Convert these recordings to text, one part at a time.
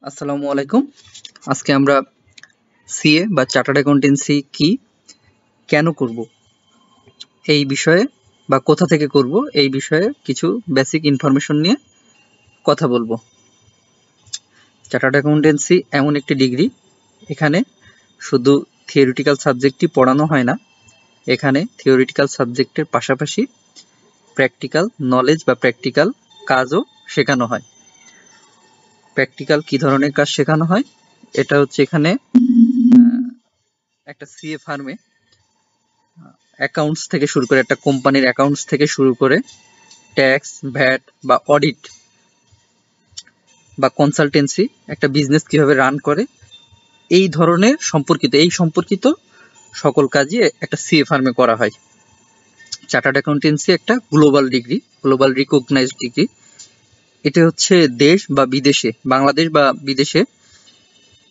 আসসালামু আলাইকুম। আজকে আমরা সিএ বা চার্টার্ড অ্যাকাউন্টেন্সি কি, কেন করব এই বিষয়ে বা কোথা থেকে করব এই বিষয়ে কিছু বেসিক ইনফরমেশন নিয়ে কথা বলবো। চার্টার্ড অ্যাকাউন্টেন্সি এমন একটি ডিগ্রি, এখানে শুধু থিওরিটিক্যাল সাবজেক্টই পড়ানো হয় না, এখানে থিওরিটিক্যাল সাবজেক্টের পাশাপাশি প্র্যাকটিক্যাল নলেজ বা প্র্যাকটিক্যাল কাজও শেখানো হয়। প্র্যাকটিক্যাল কি ধরনের কাজ শেখানো হয়? এটা হচ্ছে এখানে একটা সিএ ফার্মে অ্যাকাউন্টস থেকে শুরু করে, একটা কোম্পানির অ্যাকাউন্টস থেকে শুরু করে ট্যাক্স, ভ্যাট বা অডিট বা কনসালটেন্সি, একটা বিজনেস কিভাবে রান করে এই ধরনের সম্পর্কিত সকল কাজই একটা সিএ ফার্মে করা হয়। চার্টার্ড অ্যাকাউন্টেন্সি একটা global degree, global recognised degree. এটা হচ্ছে দেশ বা বিদেশে, বাংলাদেশ বা বিদেশে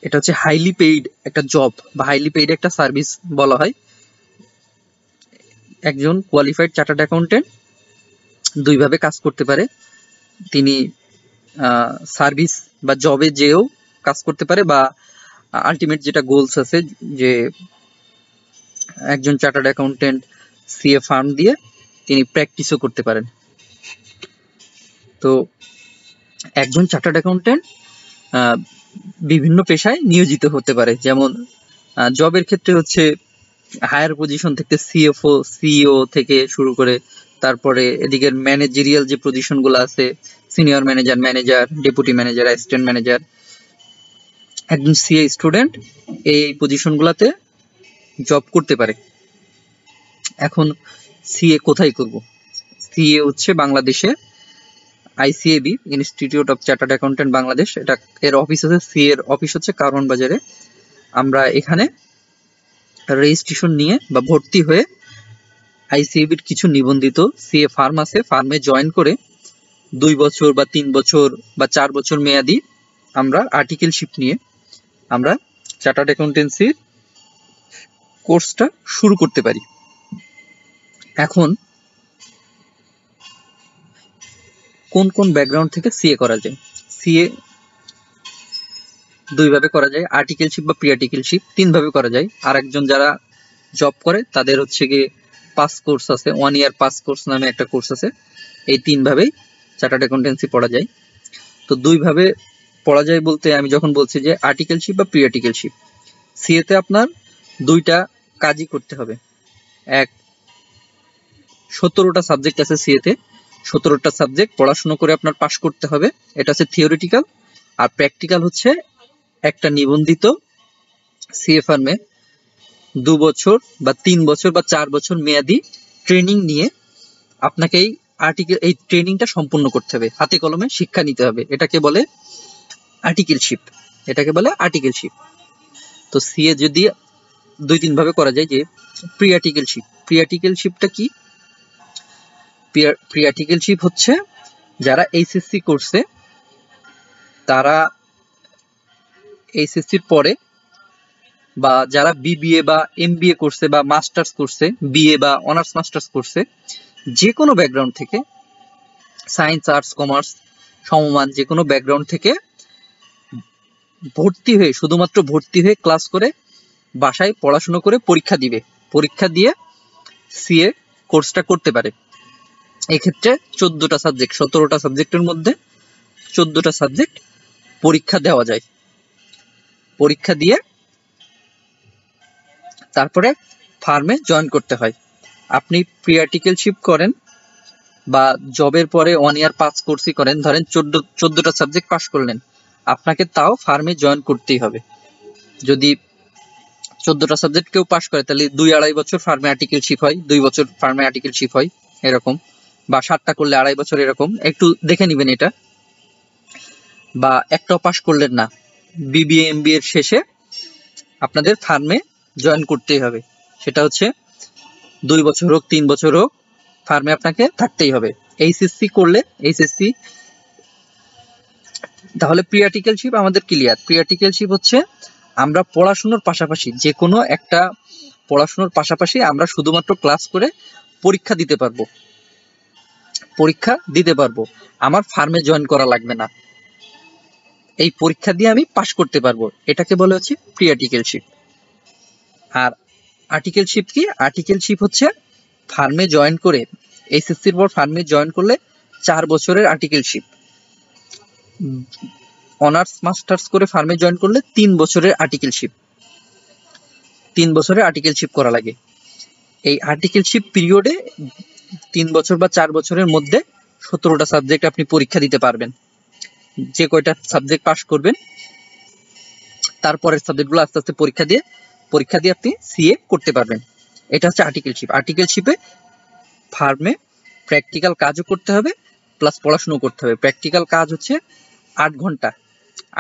এটা হচ্ছে হাইলি পেইড একটা জব বা হাইলি পেইড একটা সার্ভিস বলা হয়। একজন কোয়ালিফাইড চার্টার্ড অ্যাকাউন্টেন্ট দুইভাবে কাজ করতে পারে। তিনি সার্ভিস বা জবে যেও কাজ করতে পারে, বা আলটিমেট যেটা গোলস আছে যে একজন চার্টার্ড অ্যাকাউন্টেন্ট সিএ ফার্ম দিয়ে তিনি প্র্যাকটিসও করতে পারেন। তো একজন চার্টার্ড অ্যাকাউন্টেন্ট বিভিন্ন পেশায় নিয়োজিত হতে পারে, যেমন জবের ক্ষেত্রে হচ্ছে হায়ার পজিশন থেকে সিএফও, সিইও থেকে শুরু করে, তারপরে এদিকের ম্যানেজেরিয়াল যে পজিশনগুলো আছে, senior manager, manager, deputy manager, assistant manager, একজন সিএ স্টুডেন্ট এই পজিশনগুলোতে জব করতে পারে। এখন সিএ কোথায় করব? সিএ হচ্ছে বাংলাদেশে ICAB, institute of chartered accountant Bangladesh, এটা এর অফিস হচ্ছে, সিএ এর অফিস হচ্ছে কারওয়ান বাজারে। আমরা এখানে রেজিস্ট্রেশন নিয়ে বা ভর্তি হয়ে আইসিএবির কিছু নিবন্ধিত সিএ ফার্ম আছে, ফার্মে জয়েন করে 2 বছর বা 3 বছর বা 4 বছর মেয়াদি আমরা আর্টিকেলশিপ নিয়ে আমরা চার্টার্ড অ্যাকাউন্টেন্সির কোর্সটা শুরু করতে পারি। এখন কোন কোন ব্যাকগ্রাউন্ড থেকে সিএ করা যায়? সিএ দুইভাবে করা যায়, আর্টিকেলশিপ বা প্রি আর্টিকেলশিপ, তিনভাবে করা যায়। আর একজন যারা জব করে তাদের হচ্ছে গিয়ে পাস কোর্স আছে, 1 ইয়ার পাস কোর্স নামে একটা কোর্স আছে। এই তিনভাবেই চার্টার্ড অ্যাকাউন্টেন্সি পড়া যায়। তো দুইভাবে পড়া যায় বলতে আমি যখন বলছি যে আর্টিকেলশিপ বা প্রি আর্টিকেলশিপ, সিএতে আপনার দুইটা কাজই করতে হবে। এক, 17টা সাবজেক্ট আছে সিএতে, 17টা সাবজেক্ট পড়াশোনা করে আপনার পাস করতে হবে, এটা হচ্ছে থিওরিটিক্যাল। আর প্র্যাকটিক্যাল হচ্ছে একটা নিবন্ধিত সিএ ফার্মে 2 বছর বা 3 বছর বা 4 বছর মেয়াদি ট্রেনিং নিয়ে আপনাকে এই ট্রেনিংটা সম্পূর্ণ করতে হবে, হাতে কলমে শিক্ষা নিতে হবে। এটাকে বলে আর্টিকেলশিপ। তো সিএ যদি 2-3 ভাবে করা যায়, যে প্রি আর্টিকেলশিপটা কি? প্রি আর্টিকেলশিপ হচ্ছে যারা এইচএসসি করছে, তারা এইচএসসির পরে, বা যারা বিবিএ বা এমবিএ করছে বা মাস্টার্স করছে, বিএ বা অনার্স মাস্টার্স করছে, যে কোনো ব্যাকগ্রাউন্ড থেকে, সায়েন্স, আর্টস, কমার্স সমমান যে কোনো ব্যাকগ্রাউন্ড থেকে শুধুমাত্র ভর্তি হয়ে ক্লাস করে বাসায় পড়াশোনা করে পরীক্ষা দিয়ে সিএ কোর্সটা করতে পারে। এক্ষেত্রে 14টা সাবজেক্ট, 17টা সাবজেক্টের মধ্যে 14টা সাবজেক্ট পরীক্ষা দেওয়া যায়। পরীক্ষা দিয়ে তারপরে ফার্মে জয়েন করতে হয়। আপনি প্রি আর্টিকেলশিপ করেন বা জবের পরে 1 ইয়ার পাস কোর্সই করেন, ধরেন 14টা সাবজেক্ট পাস করলেন, আপনাকে তাও ফার্মে জয়েন করতেই হবে। যদি 14টা সাবজেক্ট কেউ পাস করে, তাহলে 2-2.5 বছর ফার্মে আর্টিকেলশিপ হয়, 2 বছর ফার্মে আর্টিকেলশিপ হয়, এরকম। বা 7টা করলে 2.5 বছর, এরকম একটু দেখে নিবেন এটা। বা একটাও পাস করলেন না, বিবিএ এমবিএ এর শেষে আপনাদের ফার্মে জয়েন করতেই হবে। সেটা হচ্ছে 2 বছর হোক, 3 বছর হোক, ফার্মে আপনাকে থাকতেই হবে। এইচএসসি করলে, তাহলে প্রি আর্টিকেলশিপ আমাদের ক্লিয়ার। প্রি আর্টিকেলশিপ হচ্ছে আমরা পড়াশোনার পাশাপাশি আমরা শুধুমাত্র ক্লাস করে পরীক্ষা দিতে পারবো, আমার ফার্মে জয়েন করা লাগবে না। এই পরীক্ষা দিয়ে আমি পাশ করতে পারবো, এটাকে বলে হচ্ছে প্রি আর্টিকেলশিপ। আর আর্টিকেলশিপ কি? আর্টিকেলশিপ হচ্ছে ফার্মে জয়েন করে, এইচএসসির পর ফার্মে জয়েন করলে 4 বছরের আর্টিকেলশিপ, অনার্স মাস্টার্স করে ফার্মে জয়েন করলে 3 বছরের আর্টিকেলশিপ, 3 বছরের আর্টিকেলশিপ করা লাগে। এই আর্টিকেলশিপ পিরিয়ডে 3 বছর বা 4 বছরের মধ্যে 17টা সাবজেক্ট আপনি পরীক্ষা দিতে পারবেন। যে কয়টা সাবজেক্ট পাস করবেন তারপরের সাবজেক্টগুলো আস্তে আস্তে পরীক্ষা দিয়ে আপনি সিএ করতে পারবেন। এটা হচ্ছে আর্টিকেলশিপ। আর্টিকেলশিপে ফার্মে প্র্যাকটিক্যাল কাজও করতে হবে প্লাস পড়াশোনা করতে হবে। প্র্যাকটিক্যাল কাজ হচ্ছে 8 ঘন্টা,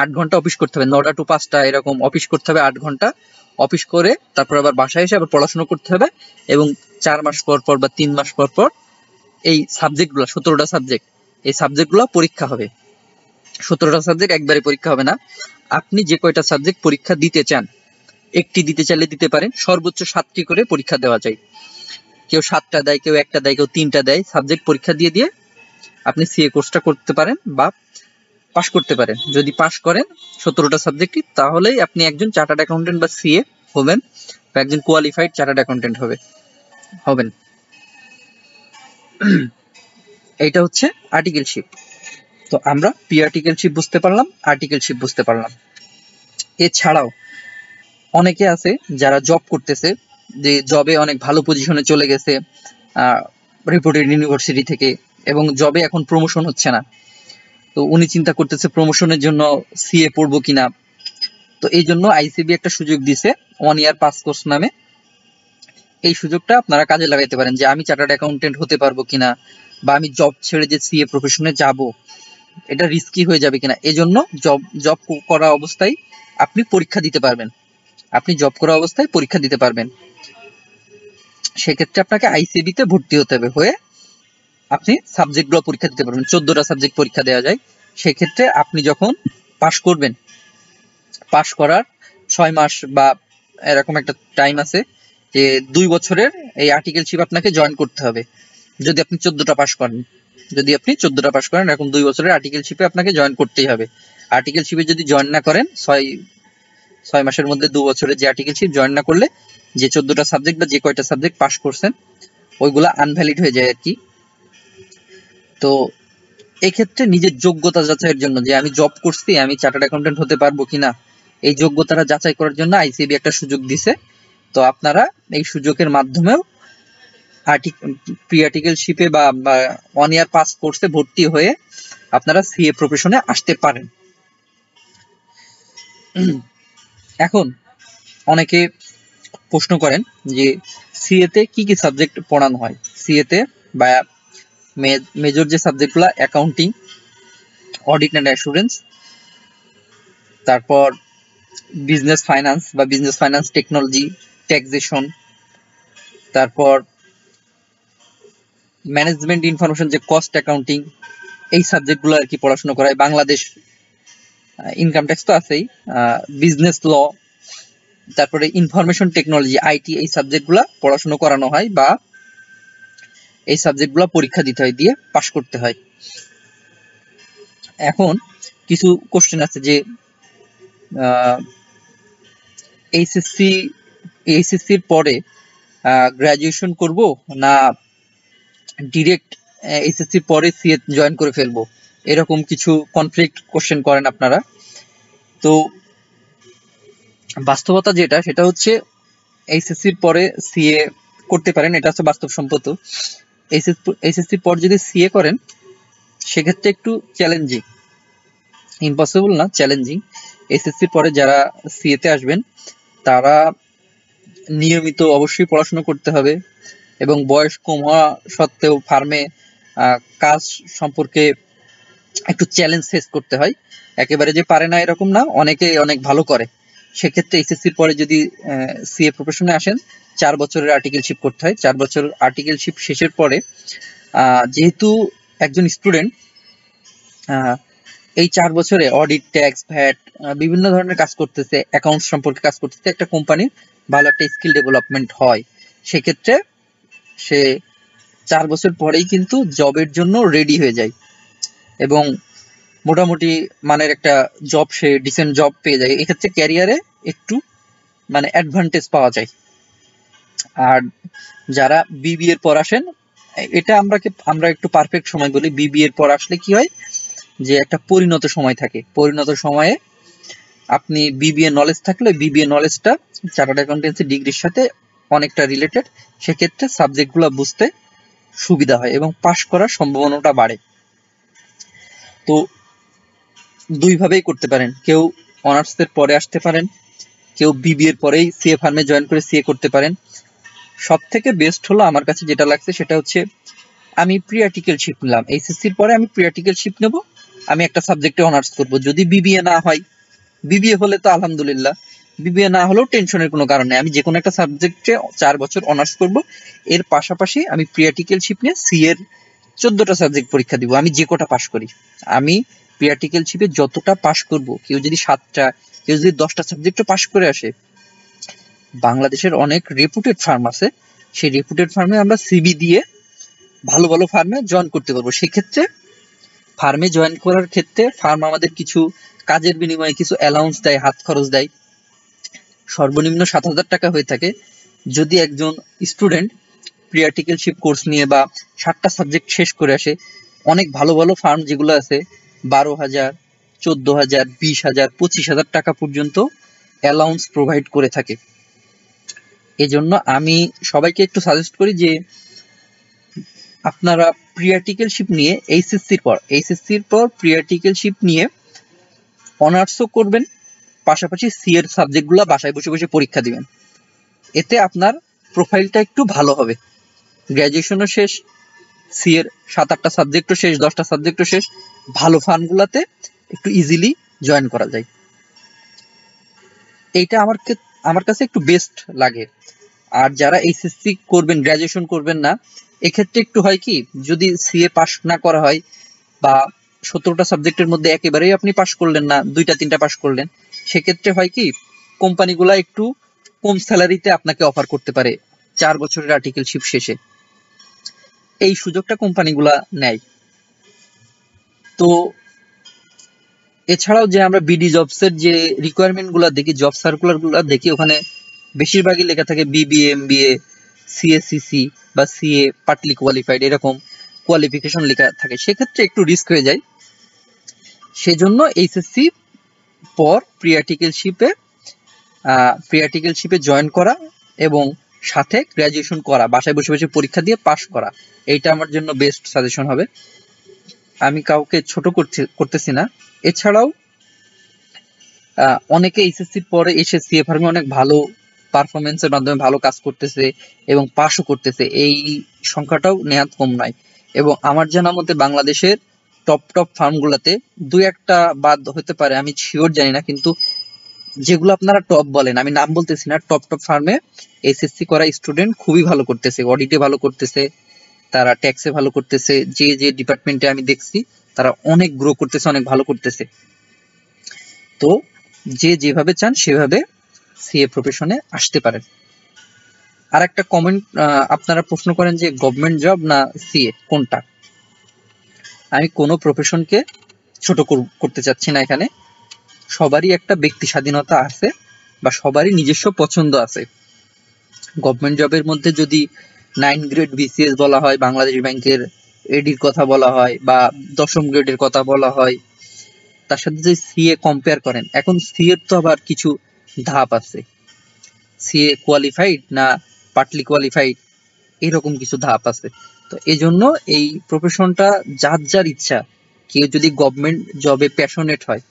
8 ঘন্টা অফিস করতে হবে, 9টা টু 5টা এরকম অফিস করতে হবে, 8 ঘন্টা অফিস করে তারপর আবার বাসায় এসে আবার পড়াশোনা করতে হবে, এবং 4 মাস পর পর বা 3 মাস পর পর এই সাবজেক্টগুলো, 17টা সাবজেক্ট, এই সাবজেক্টগুলো পরীক্ষা হবে। 17টা সাবজেক্ট একবারে পরীক্ষা হবে না, আপনি যে কয়টা সাবজেক্ট পরীক্ষা দিতে চান, একটি দিতে চাইলে দিতে পারেন, সর্বোচ্চ 7টি করে পরীক্ষা দেওয়া যায়। কেউ 7টা দেয়, কেউ 1টা দেয়, কেউ 3টা দেয়। সাবজেক্ট পরীক্ষা দিয়ে দিয়ে আপনি সিএ কোর্সটা করতে পারেন বা পাস করতে পারেন। যদি পাস করেন 17টা সাবজেক্টই, তাহলেই আপনি একজন চার্টার্ড অ্যাকাউন্টেন্ট বা সিএ হবেন, বা একজন কোয়ালিফাইড চার্টার্ড অ্যাকাউন্টেন্ট হবেন। এইটা হচ্ছে আর্টিকেলশিপ। তো আমরা প্রি আর্টিকেলশিপ বুঝতে পারলাম, আর্টিকেলশিপ বুঝতে পারলাম। এছাড়াও অনেকে আছে যারা জব করতেছে, যে জবে অনেক ভালো পজিশনে চলে গেছে রেপুটেড ইউনিভার্সিটি থেকে, এবং জবে এখন প্রমোশন হচ্ছে না। তো উনি চিন্তা করতেছে প্রমোশনের জন্য সিএ পড়বো কিনা। তো এই জন্য আইসিবি একটা সুযোগ দিছে 1 ইয়ার পাস কোর্স নামে। এই সুযোগটা আপনারা কাজে লাগাইতে পারেন, যে আমি চার্টার্ড অ্যাকাউন্টেন্ট হতে পারবো কিনা, বা আমি জব ছেড়ে যে সিএ প্রফেশনে যাব এটা রিস্কি হয়ে যাবে কিনা। এজন্য জব করা অবস্থায় আপনি পরীক্ষা দিতে পারবেন, আপনি জব করা অবস্থায় পরীক্ষা দিতে পারবেন। সেক্ষেত্রে আপনাকে আইসিবি তে ভর্তি হতে হবে, হয়ে আপনি সাবজেক্টগুলো পরীক্ষা দিতে পারবেন। 14টা সাবজেক্ট পরীক্ষা দেওয়া যায়। সেক্ষেত্রে আপনি যখন পাস করবেন, পাস করার 6 মাস বা এরকম একটা টাইম আছে, যে 2 বছরের এই আর্টিকেলশিপ আপনাকে জয়েন করতে হবে। যদি আপনি 14টা পাস করেন, এরকম 2 বছরের আর্টিকেলশিপে আপনাকে জয়েন করতেই হবে। আর্টিকেলশিপে যদি জয়েন না করেন, 6 মাসের মধ্যে 2 বছরের যে আর্টিকেলশিপ জয়েন না করলে, যে 14টা সাবজেক্ট বা যে কয়টা সাবজেক্ট পাস করছেন ওইগুলা আনভ্যালিড হয়ে যায় আর কি। তো এক্ষেত্রে নিজের যোগ্যতা যাচাইয়ের জন্য, যে আমি জব করছি, আমি চার্টার্ড অ্যাকাউন্টেন্ট হতে পারবো কিনা, এই যোগ্যতাটা যাচাই করার জন্য আইসিবি একটা সুযোগ দিছে। তো আপনারা এই সুযোগের মাধ্যমেও প্রি আর্টিকেলশিপে বা 1 ইয়ার পাস কোর্সে ভর্তি হয়ে আপনারা সিএ প্রফেশনে আসতে পারেন। এখন অনেকে প্রশ্ন করেন যে সিএ তে কি কি সাবজেক্ট পড়ানো হয়। সিএ তে বা মেজর যে সাবজেক্টগুলো, অ্যাকাউন্টিং, অডিট অ্যান্ড অ্যাসুরেন্স, তারপর বিজনেস ফাইন্যান্স বা বিজনেস ফাইন্যান্স টেকনোলজি, ট্যাক্সেশন, তারপর ম্যানেজমেন্ট ইনফরমেশন, যে কস্ট অ্যাকাউন্টিং, এই সাবজেক্টগুলো আর কি পড়াশোনা করা হয়। বাংলাদেশ ইনকাম ট্যাক্স তো আছেই, বিজনেস ল, তারপরে ইনফরমেশন টেকনোলজি, আইটি, এই সাবজেক্টগুলো পড়াশোনা করানো হয়, বা এই সাবজেক্টগুলো পরীক্ষা দিতে হয়, দিয়ে পাশ করতে হয়। এখন কিছু কোশ্চেন আছে যে এইচএসসির পরে গ্রাজুয়েশন করব, না ডিরেক্ট এইচএসসির পরে সিএ জয়েন করে ফেলবো, এরকম কিছু কনফ্লিক্ট কোশ্চেন করেন আপনারা। তো বাস্তবতা যেটা, সেটা হচ্ছে এইচএসসির পরে সিএ করতে পারেন, এটা হচ্ছে বাস্তবসম্মত। এইচএসসির পর যদি সিএ করেন, সেক্ষেত্রে একটু চ্যালেঞ্জিং, ইম্পসিবল না, চ্যালেঞ্জিং। এসএসসির পরে যারা সিএ তে আসবেন, তারা নিয়মিত অবশ্যই পড়াশোনা করতে হবে, এবং বয়স কম হওয়া সত্ত্বেও ফার্মে কাজ সম্পর্কে একটু চ্যালেঞ্জ ফেস করতে হয়। একেবারে যে পারে না এরকম না, অনেকে অনেক ভালো করে। সেক্ষেত্রে এইচএসসির পরে যদি সিএ প্রফেশনে আসেন, 4 বছরের আর্টিকেলশিপ করতে হয়। 4 বছর আর্টিকেলশিপ শেষের পরে যেহেতু একজন স্টুডেন্ট এই 4 বছরে অডিট, ট্যাক্স, ভ্যাট, বিভিন্ন ধরনের কাজ করতেছে, অ্যাকাউন্টস সম্পর্কে কাজ করতেছে, একটা কোম্পানির ভালো একটা স্কিল ডেভেলপমেন্ট হয়। সেক্ষেত্রে সে 4 বছর পরেই কিন্তু জবের জন্য রেডি হয়ে যায়, এবং মোটামুটি মানের একটা জব, সে ডিসেন্ট জব পেয়ে যায়। এক্ষেত্রে ক্যারিয়ারে একটু মানে অ্যাডভান্টেজ পাওয়া যায়। আর যারা বিবিএ এর পর আসেন, এটা আমরা একটু পারফেক্ট সময় বলি। বিবিএ এর পর আসলে কি হয় যে একটা পরিণত সময় থাকে, পরিণত সময়ে আপনি বিবিএ নলেজ থাকলে বিবিএ নলেজটা চার্টার্ড অ্যাকাউন্টেন্সি ডিগ্রির সাথে অনেকটা রিলেটেড, সেক্ষেত্রে সাবজেক্টগুলো বুঝতে সুবিধা হয় এবং পাশ করার সম্ভাবনাটা বাড়ে। তো দুইভাবেই করতে পারেন, কেউ অনার্সের পরে আসতে পারেন, কেউ বিবিএ এর পরেই সিএ ফার্মে জয়েন করে সিএ করতে পারেন। সব থেকে বেস্ট হলো আমার কাছে যেটা লাগছে সেটা হচ্ছে আমি প্রি আর্টিকেলশিপ নিলাম, এইচএসসির পরে আমি প্রি আর্টিকেলশিপ নেব, আমি একটা সাবজেক্টে অনার্স করব। যদি বিবিএ না হয়, বিবিএ হলে তো আলহামদুলিল্লাহ, বিবিএ না হলেও টেনশনের কোনো কারণ নেই, আমি যে কোনো একটা সাবজেক্টে 4 বছর অনার্স করব। এর পাশাপাশি আমি প্রি আর্টিকেলশিপ নিয়ে সি এর 14টা সাবজেক্ট পরীক্ষা দিব, আমি যে কটা পাশ করি। আমি প্রি আর্টিকেলশিপে যতটা পাশ করব, কেউ যদি 7টা, কেউ যদি 10টা সাবজেক্টও পাশ করে আসে, বাংলাদেশের অনেক রেপুটেড ফার্ম আছে, সেই রেপুটেড ফার্মে আমরা সিভি দিয়ে ভালো ভালো ফার্মে জয়েন করতে পারবো। সেক্ষেত্রে ফার্মে জয়েন করার ক্ষেত্রে ফার্ম আমাদের কিছু কাজের বিনিময়ে কিছু অ্যালাউন্স দেয়, হাত খরচ দেয়। সর্বনিম্ন 7,000 টাকা হয়ে থাকে। যদি একজন স্টুডেন্ট প্রি আর্টিকেলশিপ কোর্স নিয়ে বা 7টা সাবজেক্ট শেষ করে আসে, অনেক ভালো ভালো ফার্ম যেগুলো আছে 12,000, 14,000, 20,000, 25,000 টাকা পর্যন্ত অ্যালাউন্স প্রোভাইড করে থাকে। এজন্য আমি সবাইকে একটু সাজেস্ট করি যে আপনারা প্রি আর্টিকেলশিপ নিয়ে এইচএসসির পর প্রি আর্টিকেলশিপ নিয়ে অনার্সও করবেন, পাশাপাশি সি এর সাবজেক্টগুলো বাসায় বসে বসে পরীক্ষা দিবেন। এতে আপনার প্রোফাইলটা একটু ভালো হবে। গ্র্যাজুয়েশনও শেষ, সি এর 7-8টা সাবজেক্টও শেষ, 10টা সাবজেক্টও শেষ, ভালো ফার্মগুলোতে একটু ইজিলি জয়েন করা যায়। এইটা আমার কাছে একটু বেস্ট লাগে। আর যারা এইচএসসি করবেন, গ্র্যাজুয়েশন করবেন না, এক্ষেত্রে একটু হয় কি, যদি সিএ পাস না করা হয় বা 17টা সাবজেক্টের মধ্যে একেবারেই আপনি পাস করলেন না, 2টা-3টা পাস করলেন, সেক্ষেত্রে হয় কি, কোম্পানিগুলা একটু কম স্যালারিতে আপনাকে অফার করতে পারে 4 বছরের আর্টিকেলশিপ শেষে। এই সুযোগটা কোম্পানিগুলা নেয়। তো এছাড়াও যে আমরা বিডি জবসের যে রিকোয়ারমেন্ট গুলা দেখি, জব সার্কুলার গুলা দেখি, ওখানে বেশিরভাগই লেখা থাকে বিবিএ, এমবিএ, সিএসসিসি বা সিএ পার্টলি কোয়ালিফাইড, এরকম কোয়ালিফিকেশন লেখা থাকে। সেক্ষেত্রে একটু রিস্ক হয়ে যায়। সেজন্য এইচএসসি পর প্রি আর্টিকেলশিপে জয়েন করা এবং সাথে গ্র্যাজুয়েশন করা, বাসায় বসে বসে পরীক্ষা দিয়ে পাশ করা, এইটা আমার জন্য বেস্ট সাজেশন হবে। আমি কাউকে ছোট করতেছি না। এছাড়াও অনেকে এইচএসসির পরে এসে সিএ ফার্মে অনেক ভালো পারফরমেন্সের মাধ্যমে ভালো কাজ করতেছে এবং পাশও করতেছে, এই সংখ্যাটাও নেহাত কম নয়। এবং আমার জানা মতে বাংলাদেশের টপ ফার্মগুলোতে 2-1টা বাদ হতে পারে, আমি শিওর জানি না, কিন্তু যেগুলো আপনারা টপ বলেন, আমি নাম বলতেছি না, টপ ফার্মে এইচএসসি করা স্টুডেন্ট খুবই ভালো করতেছে, অডিটে ভালো করতেছে, তারা ট্যাক্সে ভালো করতেছে, যে ডিপার্টমেন্টে আমি দেখছি তারা অনেক গ্রো করতেছে, অনেক ভালো করতেছে। তো যে যেভাবে চান সেভাবে সিএ প্রফেশনে আসতে পারেন। আর একটা কমেন্ট আপনারা প্রশ্ন করেন যে গভর্নমেন্ট জব না সিএ কোনটা। আমি কোনো প্রফেশনকে ছোট করতে চাচ্ছি না। এখানে সবারই একটা ব্যক্তি স্বাধীনতা আছে বা সবারই নিজস্ব পছন্দ আছে। গভর্নমেন্ট জবের মধ্যে যদি 9 গ্রেড বিসিএস বলা হয়, বাংলাদেশ ব্যাংকের এডির কথা বলা হয়, বা 10ম গ্রেডের কথা বলা হয়, তার সাথে যদি সিএ কম্পেয়ার করেন, এখন সিএ তো আবার কিছু ধাপ আছে, সিএ কোয়ালিফাইড না পার্টলি কোয়ালিফাইড, এরকম কিছু ধাপ আছে। তো এই জন্য এই প্রফেশনটা যার যার ইচ্ছা, কেউ যদি গভর্নমেন্ট জবে প্যাশনেট হয়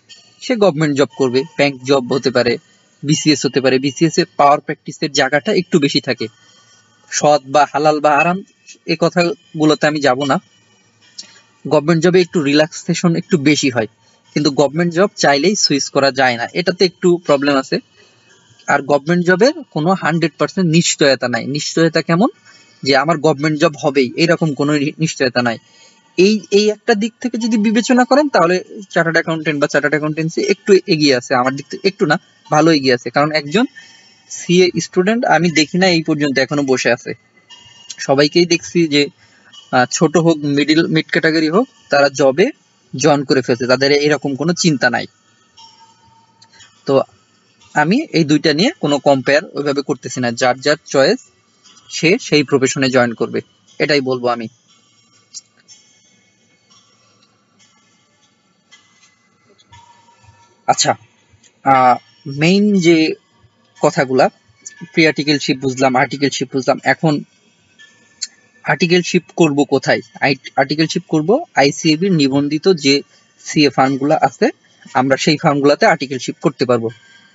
সে গভর্নমেন্ট জব করবে, ব্যাংক জব হতে পারে, বিসিএস হতে পারে। বিসিএস এ পাওয়ার প্র্যাকটিসের জায়গাটা একটু বেশি থাকে, সৎ বা হালাল বা আরাম এই কথাগুলোতে আমি যাব না। গভর্নমেন্ট জবে একটু রিল্যাক্সেশন একটু বেশি হয়, কিন্তু গভর্নমেন্ট জব চাইলেই সুইচ করা যায় না, এটাতে একটু প্রবলেম আছে। আর গভর্নমেন্ট জবের কোনো 100% নিশ্চয়তা নাই। নিশ্চয়তা কেমন, যে আমার গভর্নমেন্ট জব হবেই এরকম কোনো নিশ্চয়তা নাই। এই একটা দিক থেকে যদি বিবেচনা করেন তাহলে চার্টার্ড অ্যাকাউন্টেন্ট বা চার্টার্ড অ্যাকাউন্টেন্সি একটু এগিয়ে আছে, আমার দিক থেকে একটু না, ভালো এগিয়ে আছে। কারণ একজন সিএ স্টুডেন্ট আমি দেখি না এই পর্যন্ত এখনো বসে আছে, সবাইকেই দেখছি যে ছোট হোক মিড ক্যাটাগরি হোক, তারা জবে জয়েন করে ফেলছে, তাদের এরকম কোনো চিন্তা নাই। তো আমি এই দুইটা নিয়ে কোনো কম্পেয়ার ওইভাবে করতেছি না, যার যার চয়েস সে সেই প্রফেশনে জয়েন করবে, এটাই বলবো আমি। আচ্ছা, মেইন যে কথাগুলা, প্রি আর্টিকেলশিপ বুঝলাম, আর্টিকেলশিপ বুঝলাম, এখন আর্টিকেলশিপ করব কোথায়? আর্টিকেলশিপ করব আইসিএবি নিবন্ধিত যে সিএ ফার্মগুলো আছে, আমরা সেই ফার্মগুলোতে আর্টিকেলশিপ করতে পারবো।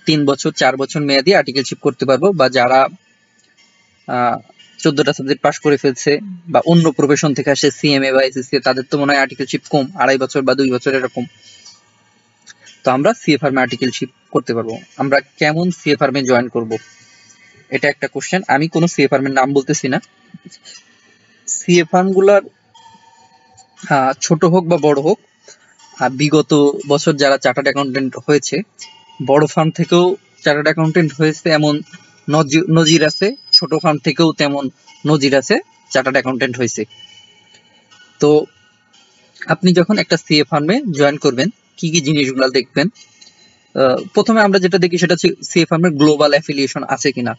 3 বছর 4 বছর মেয়াদি আর্টিকেলশিপ করতে পারবো, বা যারা 14টা সাবজেক্ট পাস করে ফেলছে বা অন্য প্রফেশন থেকে আসে, সিএমএ বা এসএসসি, তাদের তো মনে হয় আর্টিকেলশিপ কম, 2.5 বছর বা 2 বছর এরকম। তো আমরা সিএ ফার্মে আর্টিকেলশিপ করতে পারবো। আমরা কেমন সিএ ফার্মে জয়েন করব, এটা একটা কোশ্চেন। আমি কোনো সিএ ফার্মের নাম বলতেছি না। সিএ ফার্মগুলার ছোট হোক বা বড় হোক, বিগত বছর যারা চার্টার্ড অ্যাকাউন্টেন্ট হয়েছে, বড় ফার্ম থেকেও চার্টার্ড অ্যাকাউন্টেন্ট হয়েছে এমন নজির আছে, ছোট ফার্ম থেকেও তেমন নজির আছে চার্টার্ড অ্যাকাউন্টেন্ট হয়েছে। তো আপনি যখন একটা সিএ ফার্মে জয়েন করবেন, কি কি জিনিসগুলো দেখবেন? প্রথমে আমরা যেটা দেখি সেটা হচ্ছে সিএ ফার্মের গ্লোবাল অ্যাফিলিয়েশন আছে কিনা।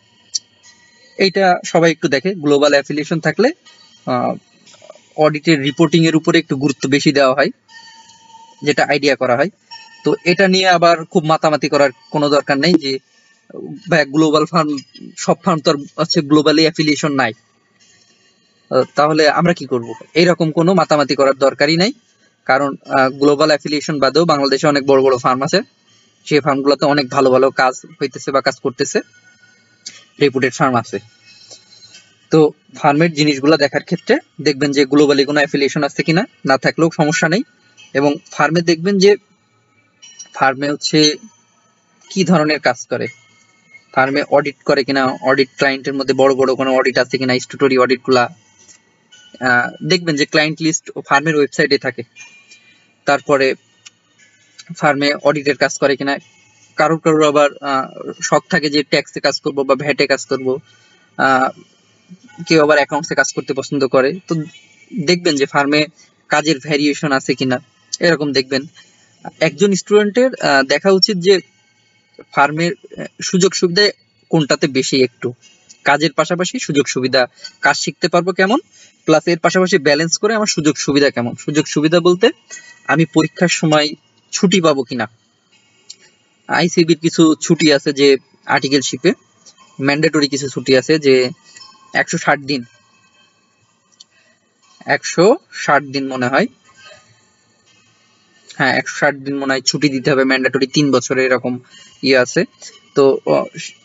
এইটা সবাই একটু দেখে, গ্লোবাল অ্যাফিলিয়েশন থাকলে অডিটের রিপোর্টিং এর উপরে একটু গুরুত্ব বেশি দেওয়া হয়, যেটা আইডিয়া করা হয়। তো এটা নিয়ে আবার খুব মাতামাতি করার কোনো দরকার নেই যে গ্লোবাল ফার্ম, সব ফার্ম তো হচ্ছে গ্লোবালি অ্যাফিলিয়েশন নাই, তাহলে আমরা কি করব? এইরকম কোনো মাতামাতি করার দরকারই নাই। কারণ গ্লোবাল অ্যাফিলিয়েশন বাদেও বাংলাদেশে অনেক বড় বড় ফার্ম আছে, সেই ফার্মগুলোতে অনেক ভালো ভালো কাজ হইতেছে বা কাজ করতেছে, রেপুটেড ফার্ম আছে। তো ফার্মের জিনিসগুলো দেখার ক্ষেত্রে দেখবেন যে গ্লোবালি কোনো অ্যাফিলিয়েশন আছে কিনা, না থাকলেও সমস্যা নেই। এবং ফার্মে দেখবেন যে ফার্মে হচ্ছে কি ধরনের কাজ করে, ফার্মে অডিট করে কিনা, অডিট ক্লায়েন্টের মধ্যে বড় বড় কোনো অডিট আছে কিনা, স্ট্যাটুটরি অডিট গুলা দেখবেন যে ক্লায়েন্ট লিস্ট ফার্মের ওয়েবসাইটে থাকে। তারপরে ফার্মে অডিটের কাজ করে কিনা, কারোর কারোর আবার শখ থাকে যে ট্যাক্সে কাজ করব বা ভ্যাটে কাজ করব, কেউ আবার অ্যাকাউন্টসে কাজ করতে পছন্দ করে। তো দেখবেন যে ফার্মে কাজের ভ্যারিয়েশন আছে কিনা, এরকম দেখবেন। একজন স্টুডেন্টের দেখা উচিত যে ফার্মের সুযোগ সুবিধা কোনটাতে বেশি, একটু কাজের পাশাপাশি সুযোগ সুবিধা, কাজ শিখতে পারবো কেমন, প্লাস এর পাশাপাশি ব্যালেন্স করে আমার সুযোগ সুবিধা কেমন। সুযোগ সুবিধা বলতে আমি পরীক্ষার সময় ছুটি পাবো কিনা, আইসিবির কিছু ছুটি আছে যে আর্টিকেলশিপে ম্যান্ডেটরি কিছু ছুটি আছে যে 160 দিন, 160 দিন মনে হয়, হ্যাঁ 160 দিন মনে হয় ছুটি দিতে হবে ম্যান্ডেটরি, 3 বছরের এরকম ইয়ে আছে। তো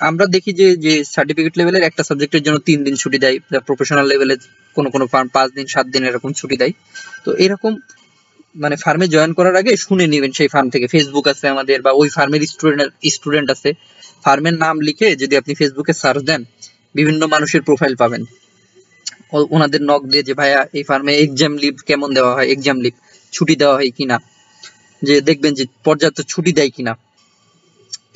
আমরা দেখি যে যে সার্টিফিকেট লেভেলের একটা সাবজেক্টের জন্য 3 দিন ছুটি দেয়, প্রফেশনাল লেভেলে কোনো কোনো ফার্ম 5 দিন 7 দিন এরকম ছুটি দেয়। তো এরকম মানে ফার্মে জয়েন করার আগে শুনে নেবেন সেই ফার্ম থেকে, ফেসবুক আছে আমাদের বা ওই ফার্মের স্টুডেন্ট আছে, ফার্মের নাম লিখে যদি আপনি ফেসবুকে সার্চ দেন বিভিন্ন মানুষের প্রোফাইল পাবেন, ওনাদের নক দিয়ে যে ভাইয়া এই ফার্মে এক্সাম লিভ কেমন দেওয়া হয়, এক্সাম লিভ ছুটি দেওয়া হয় কিনা, যে দেখবেন যে পর্যাপ্ত ছুটি দেয় কিনা,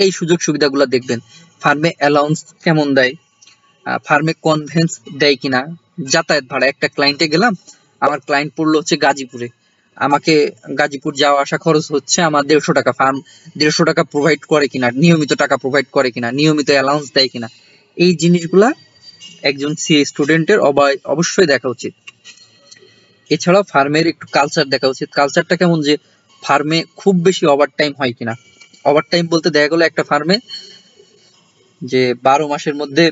এই সুযোগ সুবিধাগুলো দেখবেন। ফার্মে অ্যালাউন্স কেমন দেয়, ফার্মে কনভেন্স দেয় কিনা, যাতায়াত ভাড়া, একটা ক্লায়েন্টে গেলাম, আমার ক্লায়েন্ট পড়লো হচ্ছে গাজীপুরে, আমাকে গাজীপুর যাওয়া আসা খরচ হচ্ছে আমার 150 টাকা, ফার্ম 150 টাকা প্রোভাইড করে কিনা, নিয়মিত টাকা প্রোভাইড করে কিনা, নিয়মিত অ্যালাউন্স দেয় কিনা, এই জিনিসগুলা একজন সিএ স্টুডেন্টের অবশ্যই দেখা উচিত। এছাড়াও ফার্মের একটু কালচার দেখা উচিত, কালচারটা কেমন, যে ফার্মে খুব বেশি ওভারটাইম হয় কিনা। ওভারটাইম বলতে দেখা গেলো একটা ফার্মে যে 12 মাসের মধ্যে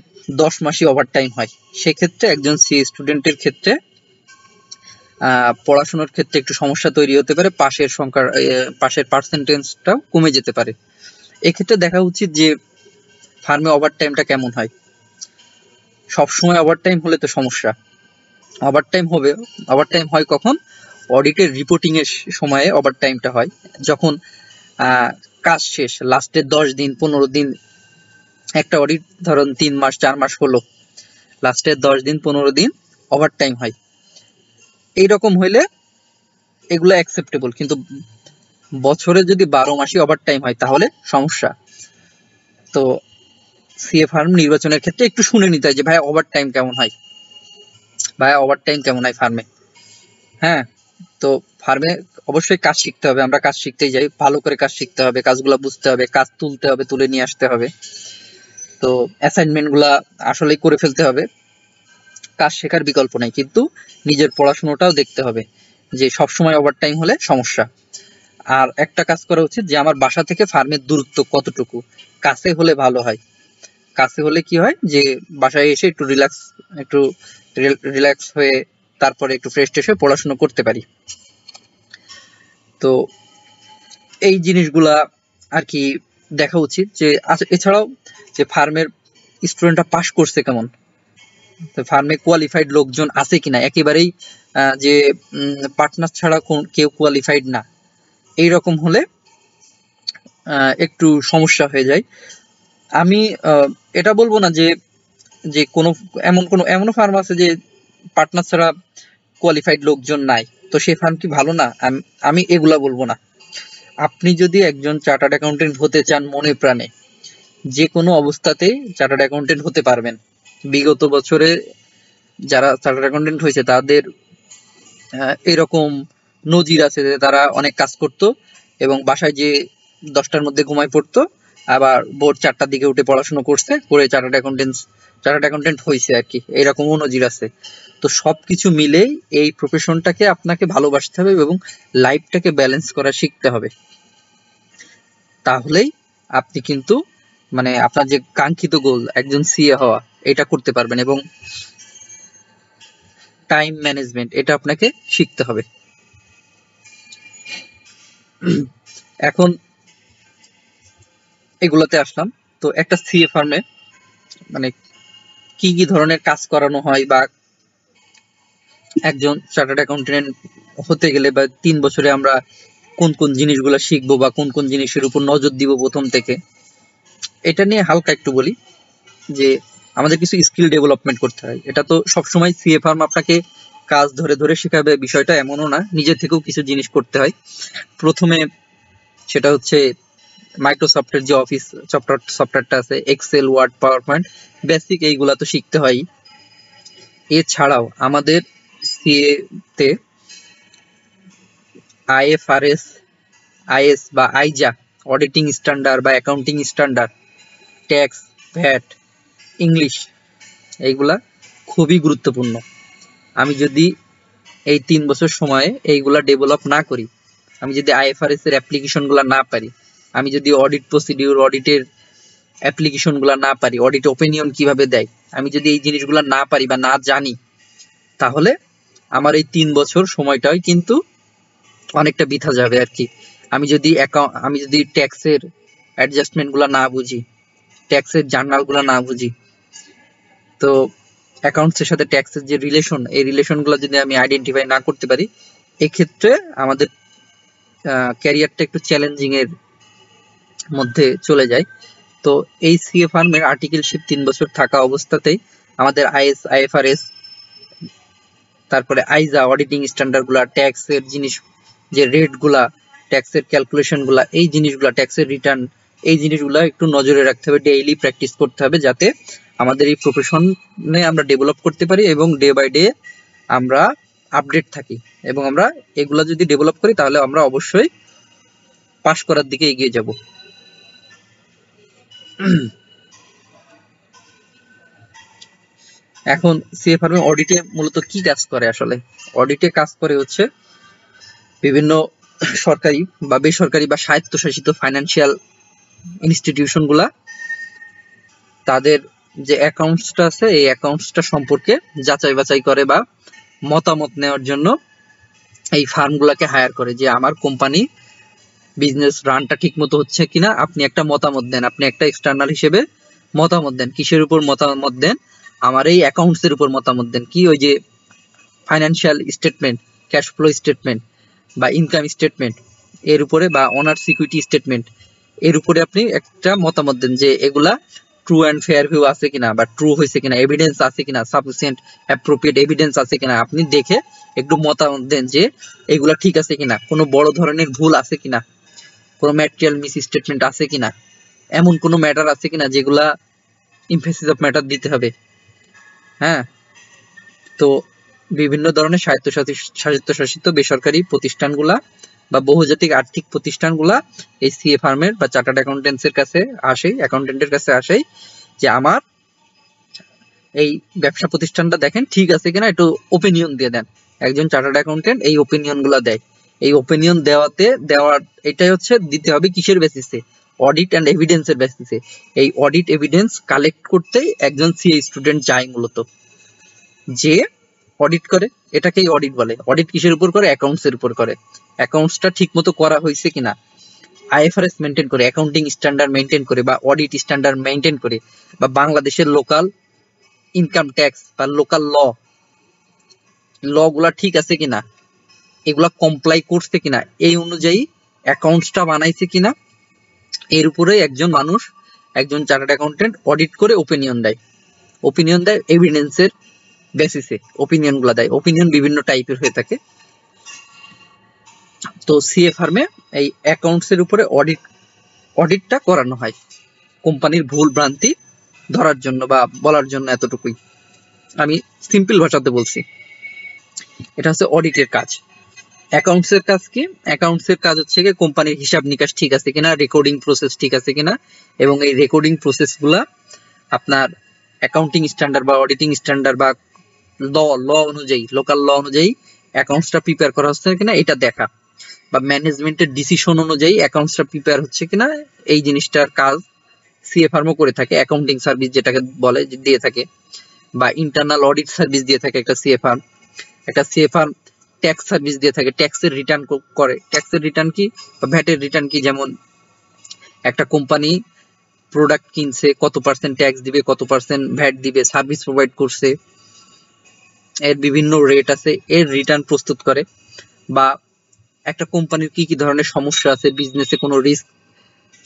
10 মাসই ওভারটাইম হয়, সেক্ষেত্রে একজন সিএ স্টুডেন্টের ক্ষেত্রে পড়াশোনার ক্ষেত্রে একটু সমস্যা তৈরি হতে পারে, পাশের পার্সেন্টেজটাও কমে যেতে পারে। এক্ষেত্রে দেখা উচিত যে ফার্মে ওভারটাইমটা কেমন হয়। সবসময় ওভারটাইম হলে তো সমস্যা, ওভারটাইম হয় কখন, অডিটের রিপোর্টিং এর সময়ে ওভারটাইমটা হয়, যখন কাজ শেষ লাস্টের 10 দিন 15 দিন, একটা অডিট ধরুন 3 মাস 4 মাস হলো, লাস্টের 10 দিন 15 দিন ওভারটাইম হয়, এইরকম হইলে এগুলো অ্যাকসেপ্টেবল। কিন্তু বছরে যদি 12 মাসই ওভারটাইম হয় তাহলে সমস্যা। তো সিএ ফার্ম নির্বাচনের ক্ষেত্রে একটু শুনে নিতে হয় যে ভাই ওভারটাইম কেমন হয়, ফার্মে। হ্যাঁ, তো ফার্মে অবশ্যই কাজ শিখতে হবে, আমরা কাজ শিখতেই যাই, ভালো করে কাজ শিখতে হবে, কাজগুলো বুঝতে হবে, কাজ তুলতে হবে, তুলে নিয়ে আসতে হবে। তো অ্যাসাইনমেন্ট গুলা আসলেই করে ফেলতে হবে, কাজ শেখার বিকল্প নেই। কিন্তু নিজের পড়াশোনাটাও দেখতে হবে, যে সবসময় ওভারটাইম হলে সমস্যা। আর একটা কাজ করা উচিত যে আমার বাসা থেকে ফার্মের দূরত্ব কতটুকু, কাছে হলে ভালো হয়। কাছে হলে কি হয় যে বাসায় এসে একটু রিল্যাক্স হয়ে তারপরে একটু ফ্রেশ ট্রেশ হয়ে পড়াশোনা করতে পারি। তো এই জিনিসগুলা আর কি দেখা উচিত। যে এছাড়াও যে ফার্মের স্টুডেন্টরা পাস করছে কেমন, ফার্মে কোয়ালিফাইড লোকজন আছে কিনা, একেবারেই যে পার্টনার ছাড়া কেউ কোয়ালিফাইড না, এইরকম হলে একটু সমস্যা হয়ে যায়। আমি এটা বলবো না যে যে এমন ফার্ম আছে যে পার্টনার ছাড়া কোয়ালিফাইড লোকজন নাই, তো সেই ফার্ম কি ভালো না, আমি এগুলা বলবো না। আপনি যদি একজন চার্টার্ড অ্যাকাউন্টেন্ট হতে চান মনে প্রাণে, যে কোনো অবস্থাতেই চার্টার্ড অ্যাকাউন্টেন্ট হতে পারবেন। বিগত বছরে যারা চার্টার্ড অ্যাকাউন্টেন্ট হয়েছে তাদের এরকম নজির আছে যে তারা অনেক কাজ করত এবং বাসায় যে 10টার মধ্যে ঘুমায় পড়তো, আবার ভোর 4টার দিকে উঠে পড়াশোনা করছে, করে চার্টার্ড অ্যাকাউন্টেন্ট হয়েছে আর কি, এরকমও নজির আছে। তো সবকিছু মিলেই এই প্রফেশনটাকে আপনাকে ভালোবাসতে হবে এবং লাইফটাকে ব্যালেন্স করা শিখতে হবে। তাহলেই আপনি কিন্তু মানে আপনার যে কাঙ্ক্ষিত গোল একজন সিএ হওয়া, এটা করতে পারবেন। এবং টাইম ম্যানেজমেন্ট এটা আপনাকে শিখতে হবে। এখন এগুলোতে আসলাম। তো একটা সিএ ফার্মে মানে কি কি ধরনের কাজ করানো হয়, বা একজন চার্টার্ড অ্যাকাউন্টেন্ট হতে গেলে বা 3 বছরে আমরা কোন কোন জিনিসগুলো শিখবো বা কোন কোন জিনিসের উপর নজর দিব প্রথম থেকে, এটা নিয়ে হালকা একটু বলি। যে আমাদের কিছু স্কিল ডেভেলপমেন্ট করতে হয়। এটা তো সবসময় সিএ ফার্ম আপনাকে কাজ ধরে ধরে শেখাবে বিষয়টা এমনও না, নিজে থেকেও কিছু জিনিস করতে হয়। প্রথমে সেটা হচ্ছে মাইক্রোসফটের যে অফিস সফটওয়্যারটা আছে, excel, word, PowerPoint, basic এইগুলা তো শিখতে হয়। এছাড়াও আমাদের সিএ তে আইএফআরএস, আইএস বা আইজা, অডিটিং স্ট্যান্ডার্ড বা accounting standard, tax, VAT, English, এইগুলা খুবই গুরুত্বপূর্ণ। আমি যদি এই 3 বছর সময়ে এইগুলা ডেভেলপ না করি, আমি যদি আইএফআরএস এর অ্যাপ্লিকেশন গুলা না পারি, আমি যদি অডিট প্রসিডিউর, অডিটের অ্যাপ্লিকেশন গুলা না পারি, অডিট ওপিনিয়ন কিভাবে দেয়, আমি যদি এই জিনিসগুলা না পারি বা না জানি, তাহলে আমার এই 3 বছর সময়টাই কিন্তু অনেকটা বৃথা যাবে আর কি। আমি যদি ট্যাক্সের অ্যাডজাস্টমেন্ট গুলা না বুঝি, ট্যাক্সের জার্নাল গুলা না বুঝি, তো অ্যাকাউন্টসের সাথে ট্যাক্সের যে রিলেশন, এই রিলেশন গুলো যদি আমি আইডেন্টিফাই না করতে পারি, এক্ষেত্রে আমাদের ক্যারিয়ারটা একটু চ্যালেঞ্জিং এর মধ্যে চলে যায়। তো এই সিএ ফার্মের আর্টিকেলশিপ 3 বছর থাকা অবস্থাতেই আমাদের আইএস, আইএফআরএস, তারপরে আইজা, অডিটিং স্ট্যান্ডার্ড গুলা, ট্যাক্সের জিনিস, যে রেট গুলা, ট্যাক্সের ক্যালকুলেশন গুলা, এই জিনিসগুলা, ট্যাক্সের রিটার্ন, এই জিনিসগুলা একটু নজরে রাখতে হবে, ডেইলি প্র্যাকটিস করতে হবে, যাতে আমাদের এই প্রফেশনে আমরা ডেভেলপ করতে পারি এবং ডে বাই ডে আমরা আপডেট থাকি। এবং আমরা এগুলা যদি ডেভেলপ করি তাহলে আমরা অবশ্যই পাস করার দিকে এগিয়ে যাব। এখন সিএ ফার্মে অডিটে মূলত কি কাজ করে? আসলে অডিটে কাজ করে হচ্ছে বিভিন্ন সরকারি বা বেসরকারি বা স্বায়ত্তশাসিত ফাইন্যান্সিয়াল ইনস্টিটিউশন গুলা তাদের যে অ্যাকাউন্টসটা আছে, এই অ্যাকাউন্টসটা সম্পর্কে যাচাই বাছাই করে বা মতামত নেওয়ার জন্য এই ফার্মগুলোকে হায়ার করে, যে আমার কোম্পানি বিজনেস রানটা ঠিক মতো হচ্ছে কিনা আপনি একটা মতামত দেন, আপনি একটা এক্সটার্নাল হিসেবে মতামত দেন। কিসের উপর মতামত দেন? আমার এই অ্যাকাউন্টস এর উপর মতামত দেন। কি? ওই যে financial statement, cash flow statement বা ইনকাম স্টেটমেন্ট এর উপরে, বা ওনার সিকিউরিটি স্টেটমেন্ট এর উপরে আপনি একটা মতামত দেন যে এগুলা ট্রু অ্যান্ড ফেয়ার ভিউ আছে কিনা, বা ট্রু হয়েছে কিনা, এভিডেন্স আছে কিনা, সাফিসিয়েন্ট অ্যাপ্রোপ্রিয়েট এভিডেন্স আছে কিনা, আপনি দেখে একটু মতামত দেন যে এগুলা ঠিক আছে কিনা, কোনো বড় ধরনের ভুল আছে কিনা, কোনো ম্যাটেরিয়াল মিস স্টেটমেন্ট আছে কিনা, এমন কোনো ম্যাটার আছে কিনা যেগুলা ইমফেসিস অফ ম্যাটার দিতে হবে। হ্যাঁ, তো বিভিন্ন ধরনের স্বায়ত্তশাসিত বেসরকারি প্রতিষ্ঠানগুলা বা বহুজাতিক আর্থিক প্রতিষ্ঠানগুলা এই সিএ ফার্মের বা চার্টার্ড অ্যাকাউন্টেন্টের কাছে আসে যে আমার এই ব্যবসা প্রতিষ্ঠানটা দেখেন ঠিক আছে কিনা, একটু ওপিনিয়ন দিয়ে দেন। একজন চার্টার্ড অ্যাকাউন্টেন্ট এই ওপিনিয়ন গুলা দেয়। এই ওপিনিয়ন দেওয়ার এটাই হচ্ছে দিতে হবে কিসের বেসিসে? অডিট অ্যান্ড এভিডেন্সের বেসিসে। এই অডিট এভিডেন্স কালেক্ট করতে একজন সিএ স্টুডেন্ট যায় মূলত, যে অডিট করে। এটাকেই অডিট বলে। অডিট কিসের উপর করে? অ্যাকাউন্টস এর উপর করে। অ্যাকাউন্টসটা ঠিক মতো করা হয়েছে কিনা, আইএফআরএস মেনটেন করে, অ্যাকাউন্টিং স্ট্যান্ডার্ড মেনটেন করে বা অডিট স্ট্যান্ডার্ড মেনটেন করে, বা বাংলাদেশের লোকাল ইনকাম ট্যাক্স বা লোকাল ল গুলা ঠিক আছে কিনা, এগুলা কমপ্লাই করছে কিনা, এই অনুযায়ী অ্যাকাউন্টসটা বানাইছে কিনা, এর উপরে একজন চার্টার্ড অ্যাকাউন্টেন্ট অডিট করে ওপিনিয়ন দেয় এভিডেন্সের বেসিসে। ওপিনিয়ন গুলা দেয়। ওপিনিয়ন বিভিন্ন টাইপের হয়ে থাকে। তো সিএ ফার্মে এই অ্যাকাউন্টস এর উপরে অডিটটা করানো হয় কোম্পানির ভুল ভ্রান্তি ধরার জন্য বা বলার জন্য। এতটুকুই আমি সিম্পল ভাষাতে বলছি। এটা হচ্ছে অডিটের কাজ। অ্যাকাউন্টস এর কাজ কি? অ্যাকাউন্টস এর কাজ হচ্ছে কোম্পানির হিসাব নিকাশ ঠিক আছে কিনা, রেকর্ডিং প্রসেস ঠিক আছে কিনা, এবং এই রেকর্ডিং প্রসেস গুলা আপনার অ্যাকাউন্টিং স্ট্যান্ডার্ড বা অডিটিং স্ট্যান্ডার্ড বা লোকাল ল অনুযায়ী অ্যাকাউন্টসটা প্রিপেয়ার করা হচ্ছে কিনা এটা দেখা, বা ম্যানেজমেন্টের ডিসিশন অনুযায়ী অ্যাকাউন্টসটা প্রিপেয়ার হচ্ছে কিনা, এই জিনিসটার কাজ সিএ ফার্মও করে থাকে। অ্যাকাউন্টিং সার্ভিস যেটাকে বলে দিয়ে থাকে, বা ইন্টারনাল অডিট সার্ভিস দিয়ে থাকে একটা সিএ ফার্ম। ট্যাক্স সার্ভিস দিয়ে থাকে, ট্যাক্সের রিটার্ন করে। ট্যাক্সের রিটার্ন কি বা ভ্যাটের রিটার্ন কি? যেমন একটা কোম্পানি প্রোডাক্ট কিনছে, কত পার্সেন্ট ট্যাক্স দিবে, কত পার্সেন্ট ভ্যাট দিবে, সার্ভিস প্রোভাইড করছে, এর বিভিন্ন রেট আছে, এর রিটার্ন প্রস্তুত করে। বা একটা কোম্পানির কি কি ধরনের সমস্যা আছে, বিজনেসে কোনো রিস্ক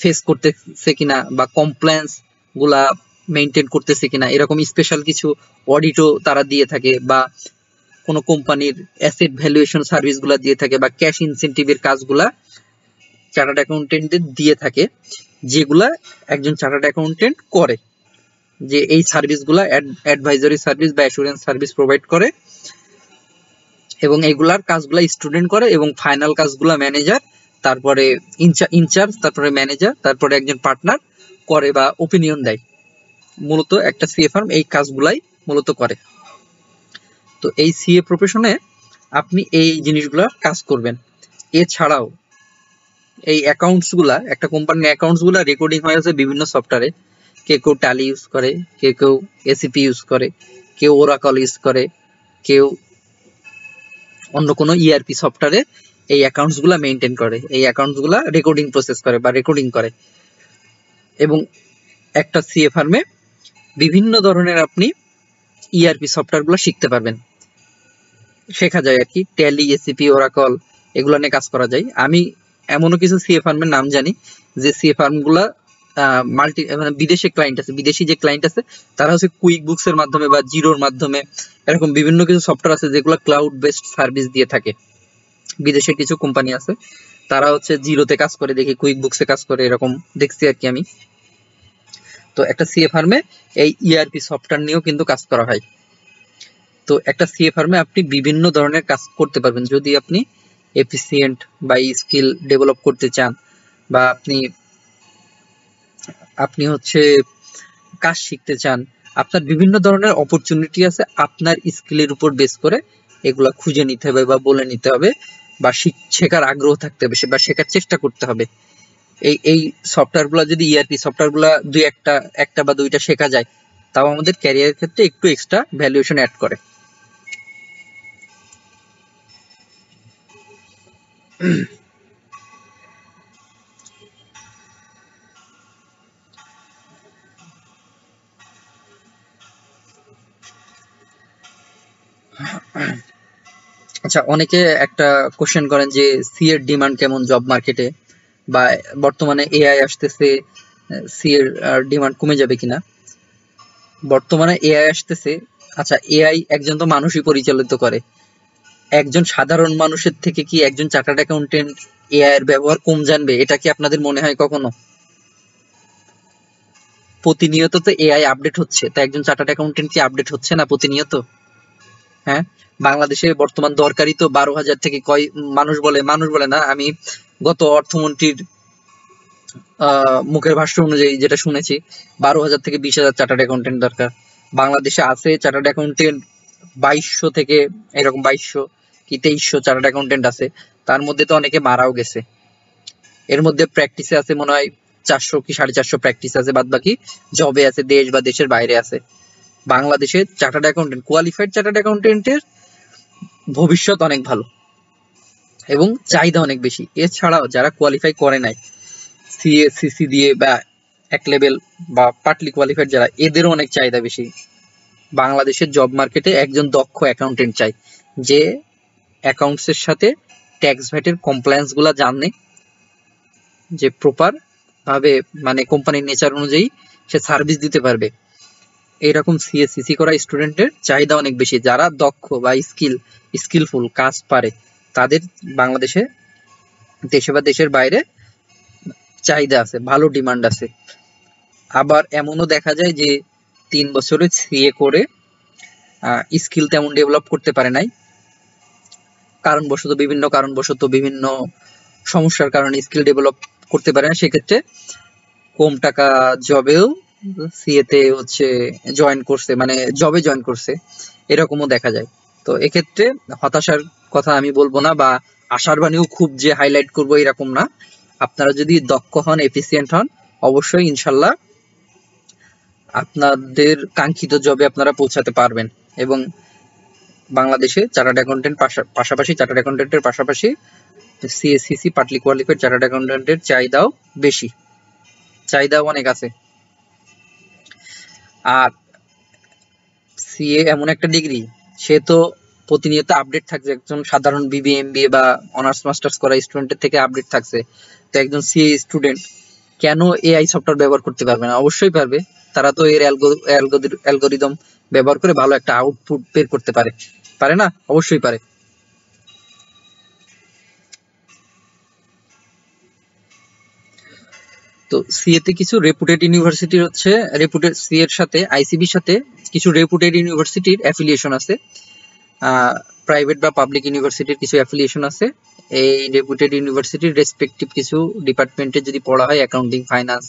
ফেস করতেছে কিনা, বা কমপ্লায়েন্স গুলা মেনটেন করতেছে কিনা, এরকম স্পেশাল কিছু অডিটও তারা দিয়ে থাকে। বা কোনো কোম্পানির অ্যাসেট ভ্যালুয়েশন সার্ভিস গুলা দিয়ে থাকে, বা ক্যাশ ইনসেন্টিভের কাজগুলা চার্টার্ড অ্যাকাউন্টেন্টদের দিয়ে থাকে, যেগুলা একজন চার্টার্ড অ্যাকাউন্টেন্ট করে। যে এই সার্ভিসগুলা অ্যাডভাইজারি সার্ভিস বা অ্যাসুরেন্স সার্ভিস প্রোভাইড করে, এবং এগুলার কাজগুলা স্টুডেন্ট করে, এবং ফাইনাল কাজগুলা ম্যানেজার, তারপরে ইনচার্জ, তারপরে ম্যানেজার, তারপরে একজন পার্টনার করে বা ওপিনিয়ন দেয়। মূলত একটা সিএ ফার্ম এই কাজগুলাই মূলত করে। তো এই সিএ প্রফেশনে আপনি এই জিনিসগুলা কাজ করবেন। এছাড়াও এই অ্যাকাউন্টস গুলা, একটা কোম্পানির অ্যাকাউন্টস গুলা রেকর্ডিং হয়ে আছে বিভিন্ন সফটওয়্যারে। কেউ ট্যালি ইউজ করে, কেউ এসিপি ইউজ করে, কেউ ওরাকল ইউজ করে, কেউ অন্য কোনো ইআরপি সফটওয়্যারে এই অ্যাকাউন্টস গুলা মেনটেন করে, এই অ্যাকাউন্টস গুলা রেকর্ডিং প্রসেস করে বা রেকর্ডিং করে। এবং একটা সিএ ফার্মে বিভিন্ন ধরনের আপনি ইআরপি সফটওয়্যার গুলো শিখতে পারবেন, শেখা যায় আর কি। ট্যালি, এসিপি, ওরাকল এগুলো নিয়ে কাজ করা যায়। আমি এমনও কিছু সিএ ফার্মের নাম জানি যে সিএ ফার্ম গুলা মানে বিদেশে ক্লায়েন্ট আছে, বিদেশি যে ক্লায়েন্ট আছে তারা হচ্ছে কুইক বুকস এর মাধ্যমে বা জিরোর মাধ্যমে, এরকম বিভিন্ন কিছু সফটওয়্যার আছে যেগুলো ক্লাউড বেসড সার্ভিস দিয়ে থাকে। বিদেশের কিছু কোম্পানি আছে তারা হচ্ছে জিরোতে কাজ করে, দেখি কুইক বুকসে কাজ করে, এরকম দেখছি আর কি আমি। তো একটা সিএ ফার্মে এই ইআরপি সফটওয়্যার নিয়েও কিন্তু কাজ করা হয়। তো একটা সিএ ফার্মে আপনি বিভিন্ন ধরনের কাজ করতে পারবেন যদি আপনি এফিসিয়েন্ট বা স্কিল ডেভেলপ করতে চান, বা আপনি হচ্ছে কাজ শিখতে চান। আপনার বিভিন্ন ধরনের অপরচুনিটি আছে, আপনার স্কিলের উপর বেস করে এগুলা খুঁজে নিতে হবে বা বলে নিতে হবে, বা শেখার আগ্রহ থাকতে হবে বা শেখার চেষ্টা করতে হবে। এই সফটওয়্যার গুলা যদি ইআরপি সফটওয়্যার গুলা একটা বা দুইটা শেখা যায়, তাও আমাদের ক্যারিয়ারের ক্ষেত্রে একটু এক্সট্রা ভ্যালুয়েশন অ্যাড করে। আচ্ছা, অনেকে একটা কোশ্চেন করেন যে সি এর ডিমান্ড কেমন জব মার্কেটে, বা বর্তমানে এআই আসতেছে, সি এর ডিমান্ড কমে যাবে কিনা। বর্তমানে এআই আসতেছে। আচ্ছা, এআই একজন তো মানুষই পরিচালিত করে, একজন সাধারণ মানুষের থেকে কি একজন চার্টার্ড অ্যাকাউন্টেন্ট এআই এর ব্যবহার কম জানবে? এটা কি আপনাদের মনে হয় কখনো? প্রতিনিয়ত তো এআই আপডেট হচ্ছে, তা একজন চার্টার্ড অ্যাকাউন্টেন্ট কি আপডেট হচ্ছে না প্রতিনিয়ত? হ্যাঁ, বাংলাদেশে বর্তমান দরকারি তো 12,000 থেকে মানুষ বলে না, আমি গত অর্থমন্ত্রীর মুখের ভাষ্য অনুযায়ী যেটা শুনেছি, 12,000 থেকে 20,000 চার্টার্ড অ্যাকাউন্টেন্ট দরকার। বাংলাদেশে আছে চার্টার্ড অ্যাকাউন্টেন্ট 2200 থেকে এরকম 2200 কি 2300 চার্টার্ড অ্যাকাউন্টেন্ট আছে, তার মধ্যে তো অনেকে মারাও গেছে। এর মধ্যে প্র্যাকটিসে আছে মনে হয় 400 কি 450 প্র্যাকটিস আছে, বাদ বাকি জবে আছে, দেশ বা দেশের বাইরে আছে। বাংলাদেশে চার্টার্ড অ্যাকাউন্টেন্ট, কোয়ালিফাইড চার্টার্ড অ্যাকাউন্টেন্টের ভবিষ্যৎ অনেক ভালো এবং চাহিদা অনেক বেশি। এছাড়াও যারা কোয়ালিফাই করে নাই সিএ সিসি দিয়ে বা এক লেভেল বা পার্টলি কোয়ালিফাইড যারা, এদেরও অনেক চাহিদা বেশি। বাংলাদেশের জব মার্কেটে একজন দক্ষ অ্যাকাউন্টেন্ট চাই, যে অ্যাকাউন্টস এর সাথে ট্যাক্স ভ্যাটের কমপ্লায়েন্স গুলা জানে, যে প্রপার ভাবে মানে কোম্পানির নেচার অনুযায়ী সে সার্ভিস দিতে পারবে। এইরকম সিএসসিসি করা স্টুডেন্টের চাহিদা অনেক বেশি। যারা দক্ষ বা স্কিলফুল কাজ পারে তাদের বাংলাদেশে, দেশে বা দেশের বাইরে চাহিদা আছে, ভালো ডিমান্ড আছে। আবার এমনও দেখা যায় যে 3 বছরে সিএ করে স্কিল তেমন ডেভেলপ করতে পারে নাই, বিভিন্ন সমস্যার কারণে স্কিল ডেভেলপ করতে পারে না, সেক্ষেত্রে কম টাকা জবেও সিএতে হচ্ছে জয়েন করছে, মানে জবে জয়েন করছে, এরকমও দেখা যায়। তো এক্ষেত্রে হতাশার কথা আমি বলবো না, বা আশার বাণীও খুব যে হাইলাইট করবো এরকম না। আপনারা যদি দক্ষ হন, এফিসিয়েন্ট হন, অবশ্যই ইনশাল্লাহ আপনাদের কাঙ্ক্ষিত জবে আপনারা পৌঁছাতে পারবেন। এবং বাংলাদেশে চার্টার্ড অ্যাকাউন্টেন্ট পাশাপাশি চার্টার্ড অ্যাকাউন্টেন্টের পাশাপাশি সিএসসিসি পার্টলি কোয়ালিফাইড চার্টার্ড অ্যাকাউন্টেন্টের চাহিদাও অনেক আছে। আর সিএ এমন একটা ডিগ্রি, সে তো প্রতিনিয়ত আপডেট থাকছে, একজন সাধারণ বিবিএ এমবিএ বা অনার্স মাস্টার্স করা স্টুডেন্টের থেকে আপডেট থাকছে। তো একজন সিএ স্টুডেন্ট কেন এআই সফটওয়্যার ব্যবহার করতে পারবে না? অবশ্যই পারবে। তারা তো এর অ্যালগোরিদম ব্যবহার করে ভালো একটা আউটপুট বের করতে পারে না? অবশ্যই পারে। তো সিএ তে কিছু রেপুটেড ইউনিভার্সিটির সি এর সাথে আইসিবির সাথে কিছু রেপুটেড ইউনিভার্সিটির অ্যাফিলিয়েশন আছে, প্রাইভেট বা পাবলিক ইউনিভার্সিটির কিছু অ্যাফিলিয়েশন আছে। এই রেপুটেড ইউনিভার্সিটির রেসপেক্টিভ কিছু ডিপার্টমেন্টে যদি পড়া হয়, অ্যাকাউন্টিং, ফাইন্যান্স,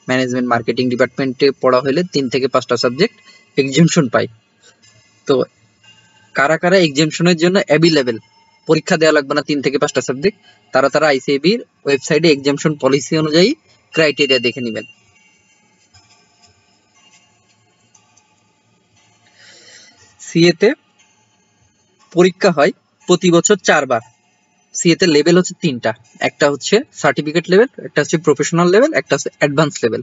ম্যানেজমেন্ট, মার্কেটিং ডিপার্টমেন্টে পড়া হলে 3 থেকে 5টা সাবজেক্ট এক্সেমশন পায়। তো কারা কারা এক্সেমশনের জন্য অ্যাভেলেবেল, পরীক্ষা দেওয়া লাগবে না 3 থেকে 5টা সাবজেক্ট, তারা আইসিবির ওয়েবসাইটে এক্সেমশন পলিসি অনুযায়ী ক্রাইটেরিয়া দেখে নেবেন। সিএতে পরীক্ষা হয় প্রতি বছর 4 বার। সিএতে লেভেল হচ্ছে 3টা, একটা হচ্ছে সার্টিফিকেট লেভেল, একটা হচ্ছে প্রফেশনাল লেভেল, একটা হচ্ছে অ্যাডভান্স লেভেল।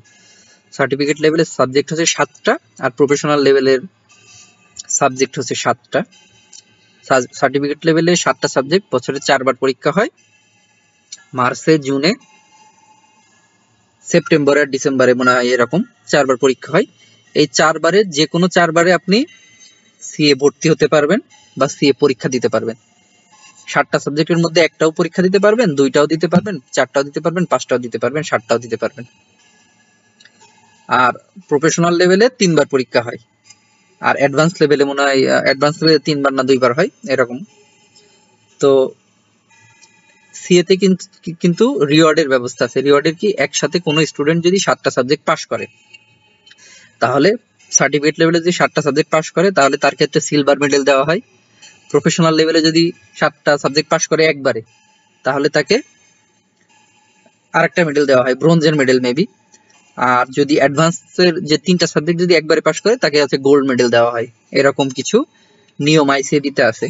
সার্টিফিকেট লেভেলের সাবজেক্ট হচ্ছে 7টা আর প্রফেশনাল লেভেলের সাবজেক্ট হচ্ছে 7টা। সার্টিফিকেট লেভেলে 7টা সাবজেক্ট, বছরে 4 বার পরীক্ষা হয়, মার্চে, জুনে, সেপ্টেম্বর আর ডিসেম্বরে মনে হয় এরকম 4 বার পরীক্ষা হয়। এই 4 বারের যে কোনো 4 বারে আপনি সিএ ভর্তি হতে পারবেন বা সিএ পরীক্ষা দিতে পারবেন। 7টা সাবজেক্টের মধ্যে একটাও পরীক্ষা দিতে পারবেন, 2টাও দিতে পারবেন, 4টাও দিতে পারবেন, 5টাও দিতে পারবেন, 7টাও দিতে পারবেন। আর প্রফেশনাল লেভেলে 3 বার পরীক্ষা হয়, আর অ্যাডভান্স লেভেলে মনে হয় 3 বার না 2 বার হয় এরকম। তো সিএতে কিন্তু রিওয়ার্ডের ব্যবস্থা আছে। রিওয়ার্ডের কি, একসাথে কোনো স্টুডেন্ট যদি 7টা সাবজেক্ট পাস করে, তাহলে সার্টিফিকেট লেভেলে যদি 7টা সাবজেক্ট পাস করে তাহলে তার ক্ষেত্রে সিলভার মেডেল দেওয়া হয়। প্রফেশনাল লেভেলে যদি 7টা সাবজেক্ট পাস করে একবারে, তাহলে তাকে আরেকটা মেডেল দেওয়া হয়, ব্রোঞ্জের মেডেল মেবি। আর যদি অ্যাডভান্সের যে 3টা সাবজেক্ট যদি একবারে পাস করে, তাকে হচ্ছে গোল্ড মেডেল দেওয়া হয়। এরকম কিছু নিয়ম আইসিবিতে আছে।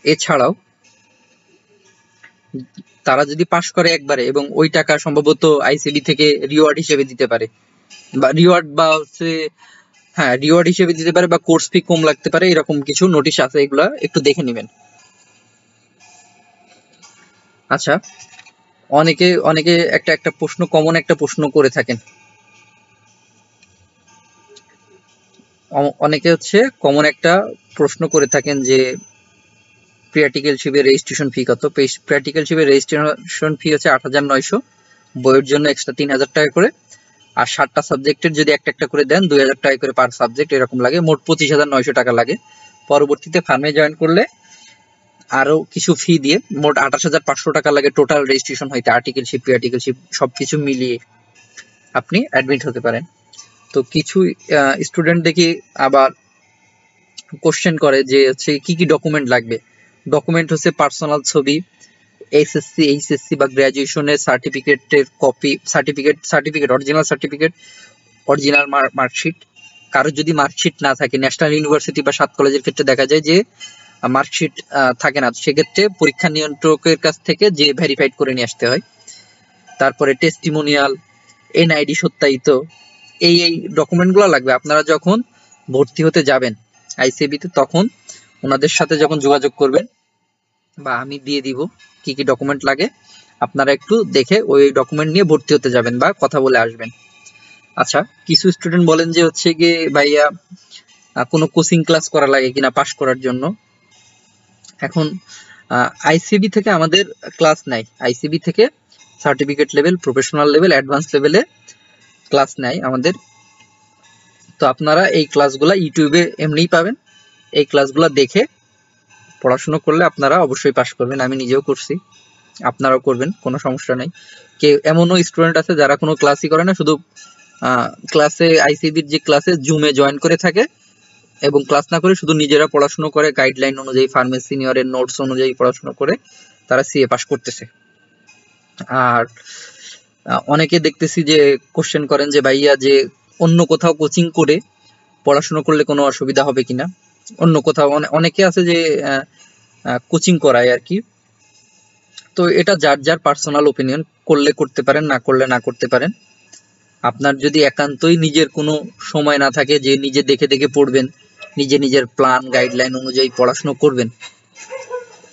এছাড়াও তারা যদি পাস করে একবারে, এবং ওই টাকা সম্ভবত আইসিবি থেকে রিওয়ার্ড হিসেবে দিতে পারে, বা রিওয়ার্ড হিসেবে দিতে পারে, বা কোর্স ফি কম লাগতে পারে, এরকম কিছু নোটিশ আছে, এগুলা একটু দেখে নেবেন। আচ্ছা, অনেকে একটা প্রশ্ন করে থাকেন, অনেকে হচ্ছে কমন একটা প্রশ্ন করে থাকেন যে প্র্যাকটিক্যালশিপের রেজিস্ট্রেশন ফি কত? প্র্যাকটিক্যালশিপের রেজিস্ট্রেশন ফি হচ্ছে 8,900, বইয়ের জন্য এক্সট্রা 3,000 টাকা করে, আর 7টা সাবজেক্টের যদি একটা একটা করে দেন 2000 টাকা করে পার সাবজেক্ট এরকম লাগে, মোট 25,900 টাকা লাগে। পরবর্তীতে ফার্মে জয়েন করলে আরো কিছু ফি দিয়ে মোট 28,500 টাকা লাগে টোটাল রেজিস্ট্রেশন হইতে, আর্টিকেলশিপ প্রি আর্টিকেলশিপ সবকিছু মিলিয়ে আপনি অ্যাডমিট হতে পারেন। তো কিছু স্টুডেন্ট দেখি আবার কোশ্চেন করে যে হচ্ছে কি কি ডকুমেন্ট লাগবে। ডকুমেন্ট হচ্ছে পার্সোনাল ছবি, এসএসসি এইচএসসি বা গ্রাজুয়েশনের সার্টিফিকেটের কপি, সার্টিফিকেট অরিজিনাল মার্কশিট। কারো যদি মার্কশিট না থাকে, ন্যাশনাল ইউনিভার্সিটি বা 7 কলেজের ক্ষেত্রে দেখা যায় যে মার্কশিট থাকে না, সেক্ষেত্রে পরীক্ষা নিয়ন্ত্রকের কাছ থেকে যে ভেরিফাইড করে নিয়ে আসতে হয়। তারপরে টেস্টিমোনিয়াল, এনআইডি সত্যায়িত, এই ডকুমেন্টগুলো লাগবে। আপনারা যখন ভর্তি হতে যাবেন আইসিএবি তে, তখন ওনাদের সাথে যখন যোগাযোগ করবেন বা আমি দিয়ে দিব কি কি ডকুমেন্ট লাগে, আপনারা একটু দেখে ওই ডকুমেন্ট নিয়ে ভর্তি হতে যাবেন বা কথা বলে আসবেন। আচ্ছা, কিছু স্টুডেন্ট বলেন যে হচ্ছে গিয়ে ভাইয়া কোনো কোচিং ক্লাস করা লাগে কিনা পাস করার জন্য। এখন আইসিবি থেকে আমাদের ক্লাস নাই, আইসিবি থেকে certificate level, professional level, advance লেভেলে ক্লাস নাই আমাদের। তো আপনারা এই ক্লাসগুলো ইউটিউবে এমনিই পাবেন, এই ক্লাসগুলো দেখে পড়াশোনা করলে আপনারা অবশ্যই পাস করবেন। আমি নিজেও করছি, আপনারাও করবেন, কোনো সমস্যা নাই। এমনও স্টুডেন্ট আছে যারা কোনো ক্লাসই করে না, শুধু ক্লাসে আইসিবির যে ক্লাসে জুমে জয়েন করে থাকে এবং ক্লাস না করে শুধু নিজেরা পড়াশোনা করে, গাইডলাইন অনুযায়ী ফার্মেসি সিনিয়রের নোটস অনুযায়ী পড়াশোনা করে তারা সিএ পাস করতেছে। আর অনেকে দেখতেছি যে কোশ্চেন করেন যে ভাইয়া যে অন্য কোথাও কোচিং করে পড়াশোনা করলে কোনো অসুবিধা হবে কিনা। অন্য কোথাও অনেকে আছে যে কোচিং করায় আর কি। তো এটা যার যার পার্সোনাল ওপিনিয়ন, করলে করতে পারেন, না করলে না করতে পারেন। আপনার যদি একান্তই নিজের কোনো সময় না থাকে যে নিজে দেখে দেখে পড়বেন, নিজের প্ল্যান গাইডলাইন অনুযায়ী পড়াশোনা করবেন,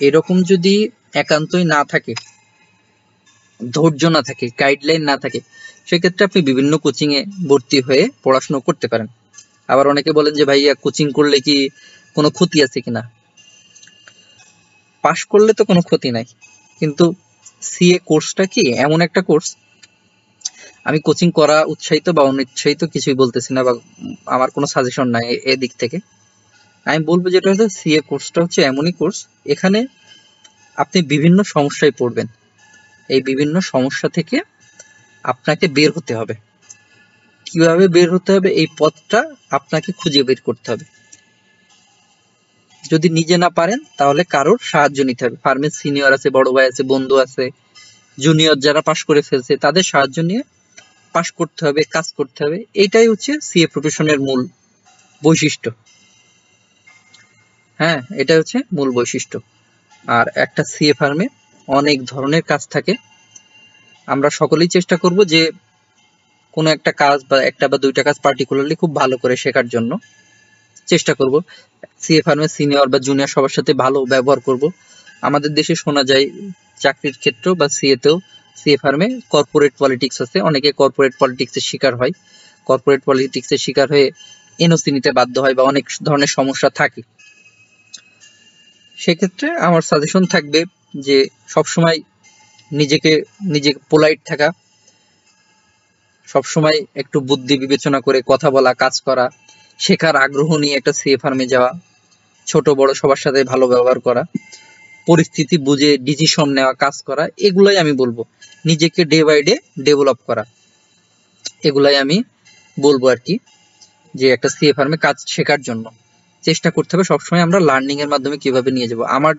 এরকম যদি একান্তই না থাকে, ধৈর্য না থাকে, গাইডলাইন না থাকে, সেক্ষেত্রে আপনি বিভিন্ন কোচিং এ ভর্তি হয়ে পড়াশোনা করতে পারেন। আবার অনেকে বলেন যে ভাইয়া কোচিং করলে কি কোনো ক্ষতি আছে কিনা। পাশ করলে তো কোনো ক্ষতি নাই, কিন্তু সিএ কোর্সটা কি এমন একটা কোর্স, আমি কোচিং করা উৎসাহিত বা অনুৎসাহিত কিছুই বলতেছি না, বা আমার কোনো সাজেশন নাই এদিক থেকে। আমি বলবো যেটা হচ্ছে সিএ কোর্সটা হচ্ছে এমনই কোর্স, এখানে আপনি বিভিন্ন সমস্যায় পড়বেন, এই বিভিন্ন সমস্যা থেকে আপনাকে বের হতে হবে। কিভাবে বের হতে হবে, এই পথটা আপনাকে খুঁজে বের করতে হবে। যদি নিজে না পারেন তাহলে কারোর সাহায্য নিতে হবে। ফার্মের সিনিয়র আছে, বড় ভাই আছে, বন্ধু আছে, জুনিয়র যারা পাশ করে ফেলছে তাদের সাহায্য নিয়ে পাশ করতে হবে, কাজ করতে হবে। এটাই হচ্ছে সিএ প্রফেশনের মূল বৈশিষ্ট্য। হ্যাঁ, এটা হচ্ছে মূল বৈশিষ্ট্য। আর একটা সিএ ফার্মে অনেক ধরনের কাজ থাকে। আমরা সকলেই চেষ্টা করব যে কোনো একটা কাজ বা একটা বা দুইটা কাজ পার্টিকুলারলি খুব ভালো করে শেখার জন্য চেষ্টা করব। সিএ ফার্মের সিনিয়র বা জুনিয়র সবার সাথে ভালো ব্যবহার করব। আমাদের দেশে শোনা যায় চাকরির ক্ষেত্রেও বা সিএতেও, সিএ ফার্মে কর্পোরেট পলিটিক্স আছে, অনেকে কর্পোরেট পলিটিক্সের শিকার হয়, কর্পোরেট পলিটিক্সের শিকার হয়ে এনওসি নিতে বাধ্য হয় বা অনেক ধরনের সমস্যা থাকে। সেক্ষেত্রে আমার সাজেশন থাকবে যে সবসময় নিজে পোলাইট থাকা, সবসময় একটু বুদ্ধি বিবেচনা করে কথা বলা, কাজ করা, শেখার আগ্রহ নিয়ে একটা সিএ ফার্মে যাওয়া, ছোট বড় সবার সাথে ভালো ব্যবহার করা, পরিস্থিতি বুঝে ডিসিশন নেওয়া, কাজ করা, এগুলাই আমি বলবো। নিজেকে ডে বাই ডে ডেভেলপ করা, এগুলাই আমি বলবো আর কি, যে একটা সিএ ফার্মে কাজ শেখার জন্য চেষ্টা করতে হবে সবসময় আমরা লার্নিং এর মাধ্যমে কিভাবে নিয়ে যাব। আমার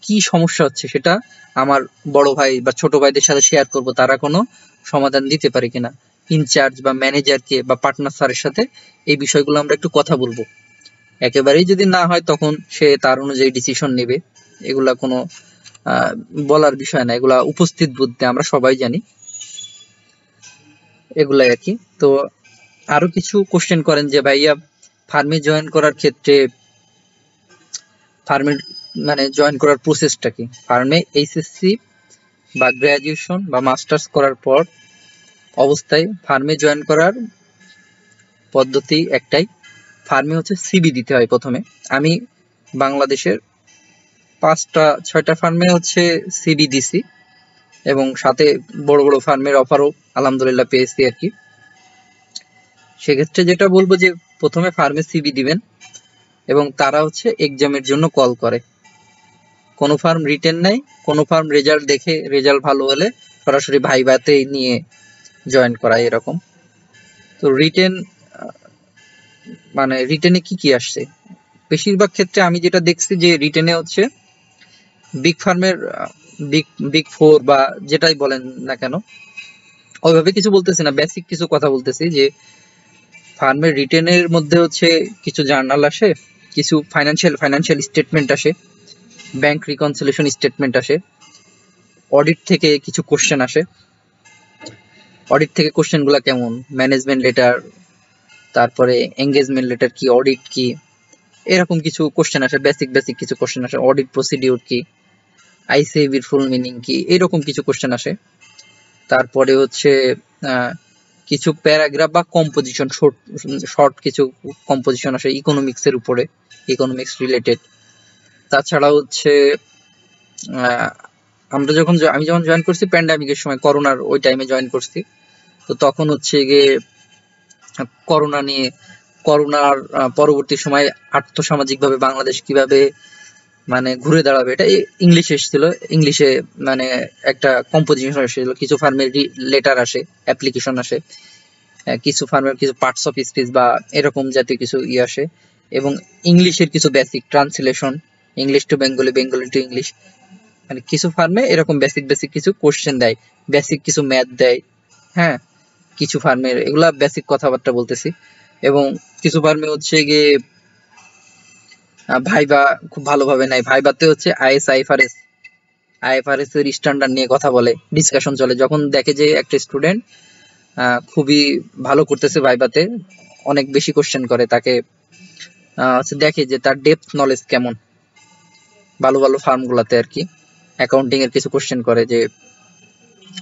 কি সমস্যা হচ্ছে সেটা আমার বড় ভাই বা ছোট ভাইদের সাথে শেয়ার করব, তারা কোনো সমাধান দিতে পারে কিনা। ইনচার্জ বা ম্যানেজারকে বা পার্টনার স্যারের সাথে এই বিষয়গুলো আমরা একটু কথা বলবো। একেবারেই যদি না হয় তখন সে তার অনুযায়ী ডিসিশন নেবে। এগুলা কোনো বলার বিষয় না, এগুলা উপস্থিত বুদ্ধি, আমরা সবাই জানি। এগুলাই আর কি। তো আরো কিছু কোশ্চেন করেন যে ভাইয়া ফার্মে জয়েন করার ক্ষেত্রে ফার্মে মানে জয়েন করার প্রসেসটা কি। ফার্মে এইচএসসি বা গ্রাজুয়েশন বা মাস্টার্স করার পর অবস্থায় ফার্মে জয়েন করার পদ্ধতি একটাই, ফার্মে হচ্ছে সিবি দিতে হয় প্রথমে। আমি বাংলাদেশের 5-6টা ফার্মে হচ্ছে সিবি দিছি এবং সাথে বড় বড় ফার্মের অফারও আলহামদুলিল্লাহ পেয়েছি আর কি। সেক্ষেত্রে যেটা বলবো যে প্রথমে ফার্মে সিভি দিবেন এবং তারা হচ্ছে এক্সামের জন্য কল করে। কোনো ফার্ম রিটেন নাই, কোনো ফার্ম রেজাল্ট দেখে রেজাল্ট ভালো হলে সরাসরি ভাইভাতে নিয়ে জয়েন করায় এরকম। তো রিটেন মানে রিটেনে কি আসছে, বেশিরভাগ ক্ষেত্রে আমি যেটা দেখছি যে রিটেনে হচ্ছে বিগ ফার্মের বিগ ফোর বা যেটাই বলেন না কেন, ওইভাবে কিছু বলতেছি না, বেসিক কিছু কথা বলতেছি যে ফার্মের রিটেনের মধ্যে হচ্ছে কিছু জার্নাল আসে, কিছু ফাইন্যান্সিয়াল স্টেটমেন্ট আসে, ব্যাংক রিকনসিলিয়েশন স্টেটমেন্ট আসে, অডিট থেকে কিছু কোশ্চেন আসে। অডিট থেকে কোশ্চেন গুলা কেমন, ম্যানেজমেন্ট লেটার, তারপরে এঙ্গেজমেন্ট লেটার কি, অডিট কি, এরকম কিছু কোশ্চেন আসে, বেসিক কিছু কোশ্চেন আসে, অডিট প্রসিডিউর কি, আইসিএবির ফুল মিনিং কি, এরকম কিছু কোশ্চেন আসে। তারপরে হচ্ছে কিছু প্যারাগ্রাফ বা কম্পোজিশন, শর্ট কিছু কম্পোজিশন আসে ইকোনমিক্স এর উপরে, ইকোনমিক্স রিলেটেড। তাছাড়া হচ্ছে আমি যখন জয়েন করছি প্যান্ডামিকের সময়, করোনার ওই টাইমে জয়েন করছি, তো তখন হচ্ছে গিয়ে করোনার পরবর্তী সময় আর্থসামাজিকভাবে বাংলাদেশ কিভাবে মানে ঘুরে দাঁড়াবে, এটা ইংলিশে এসেছিল। ইংলিশে মানে একটা কম্পোজিশন এসেছিল, কিছু ফার্মের লেটার আসে, অ্যাপ্লিকেশন আসে, কিছু ফার্মের কিছু পার্টস অফ স্পিচ বা এরকম জাতীয় কিছু আসে, এবং ইংলিশের কিছু basic translation, English to Bengali, Bengali to English, মানে কিছু ফার্মে এরকম বেসিক কিছু কোশ্চেন দেয়, বেসিক কিছু ম্যাথ দেয়। হ্যাঁ, কিছু ফার্মের এগুলা বেসিক কথাবার্তা বলতেছি। এবং কিছু ফার্মে হচ্ছে গিয়ে ভাইবা খুব ভালোভাবে নেয়, ভাইবাতে হচ্ছে আইএফআরএস এর স্ট্যান্ডার্ড নিয়ে কথা বলে, ডিসকাশন চলে। যখন দেখে যে একটা স্টুডেন্ট খুবই ভালো করতেছে ভাইবাতে, অনেক বেশি কোশ্চেন করে, তাকে দেখে যে তার ডেপথ নলেজ কেমন, ভালো ফার্ম গুলাতে আর কি অ্যাকাউন্টিং এর কিছু কোশ্চেন করে, যে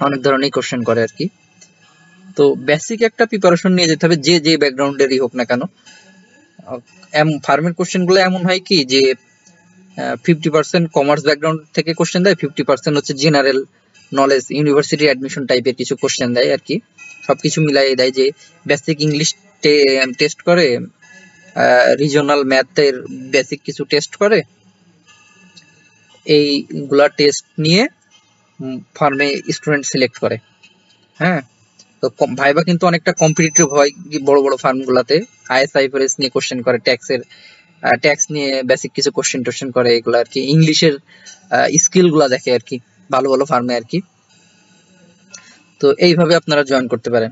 অনেক ধরনের কোশ্চেন করে আর কি। তো বেসিক একটা প্রিপারেশন নিয়ে যেতে হবে, যে ব্যাকগ্রাউন্ডেরই হোক না কেন। ফার্মের কোশ্চেন গুলো এমন হয় কি যে 50% কমার্স ব্যাকগ্রাউন্ড থেকে কোশ্চেন দেয়, 50% হচ্ছে জেনারেল নলেজ, ইউনিভার্সিটি অ্যাডমিশন টাইপের কিছু কোশ্চেন দেয় আর কি। সবকিছু মিলাই দেয়, যে বেসিক ইংলিশ টেস্ট করে, রিজনাল ম্যাথের বেসিক কিছু টেস্ট করে, এইগুলা টেস্ট নিয়ে ফার্মে স্টুডেন্ট সিলেক্ট করে। হ্যাঁ, তো ভাইবা কিন্তু অনেকটা কম্পিটিটিভ হয় বড় ফার্ম গুলাতে, আইএফআরএস নিয়ে কোশ্চেন করে, ট্যাক্স নিয়ে বেসিক কিছু কোশ্চেন করে, এগুলো আর কি ইংলিশের স্কিল গুলা দেখে আর কি ভালো ফার্মে আর কি। তো এইভাবে আপনারা জয়েন করতে পারেন।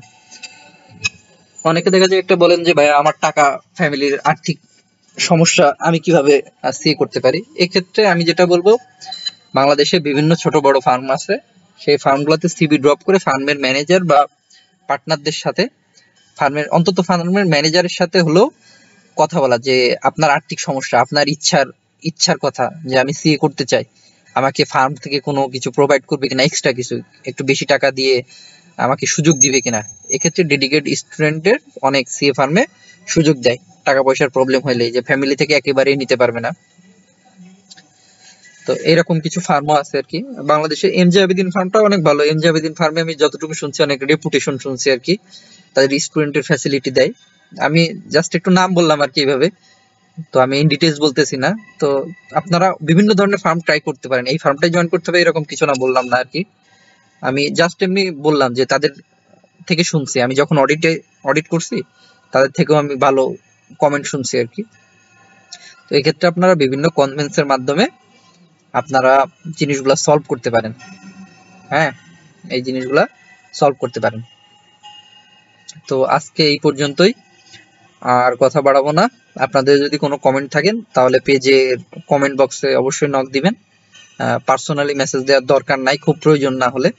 অনেকে দেখা যায় একটা বলেন যে ভাই আমার টাকা, ফ্যামিলির আর্থিক সমস্যা, আমি কিভাবে সি করতে পারি। এক্ষেত্রে আমি যেটা বলবো, বাংলাদেশে বিভিন্ন ছোট বড় ফার্ম আছে, সেই ফার্মগুলোতে সিভি ড্রপ করে ফার্মের ম্যানেজার বা পার্টনারদের সাথে, অন্তত ফার্মের ম্যানেজারের সাথে হলেও কথা বলা, যে আপনার আর্থিক সমস্যা, আপনার ইচ্ছার কথা, যে আমি সিএ করতে চাই, আমাকে ফার্ম থেকে কোনো কিছু প্রোভাইড করবে কিনা, এক্সট্রা কিছু একটু বেশি টাকা দিয়ে আমাকে সুযোগ দিবে কিনা। এক্ষেত্রে ডেডিকেট স্টুডেন্টের অনেক সিএ ফার্মে সুযোগ দেয়, টাকা পয়সার প্রবলেম হলে, যে ফ্যামিলি থেকে একেবারেই নিতে পারবে না। তো এরকম কিছু ফার্মও আছে আর কি বাংলাদেশে। এমজে আবেদিন ফার্মটা অনেক ভালো। এমজে আবেদিন ফার্মে আমি যতটুকু শুনছি, অনেক রেপুটেশন শুনছি আর কি, তাদের স্টুডেন্টের ফ্যাসিলিটি দেয়। আমি জাস্ট একটু নাম বললাম আর কি এইভাবে, তো আমি ইন ডিটেইলস বলতেছি না। তো আপনারা বিভিন্ন ধরনের ফার্ম ট্রাই করতে পারেন, এই ফার্মটাই জয়েন করতে হবে এরকম কিছু না, বললাম না আর কি। আমি জাস্ট এমনি বললাম যে তাদের থেকে শুনছি, আমি যখন অডিট করছি তাদের থেকেও আমি ভালো কমেন্ট শুনছি আর কি। তো এই ক্ষেত্রে আপনারা বিভিন্ন কনভেন্সের মাধ্যমে আপনারা জিনিসগুলা সলভ করতে পারেন। হ্যাঁ, এই জিনিসগুলা সলভ করতে পারেন। তো আজকে এই পর্যন্তই, আর কথা বাড়াবো না। আপনাদের যদি কোনো কমেন্ট থাকেন তাহলে পেজে কমেন্ট বক্সে অবশ্যই নক দিবেন। পার্সোনালি মেসেজ দেওয়ার দরকার নাই, খুব প্রয়োজন না হলে,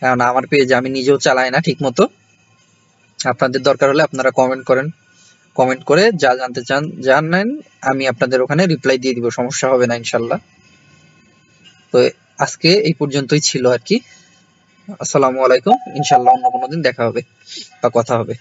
কারণ আমার পেজ আমি নিজেও চালাই না ঠিক মতো। আপনাদের দরকার হলে আপনারা কমেন্ট করে যা জানতে চান জানেন, আমি আপনাদের ওখানে রিপ্লাই দিয়ে দিব, সমস্যা হবে না ইনশাল্লাহ। তো আজকে এই পর্যন্তই ছিল আর কি। আসসালামু আলাইকুম, ইনশাল্লাহ অন্য কোনো দিন দেখা হবে বা কথা হবে।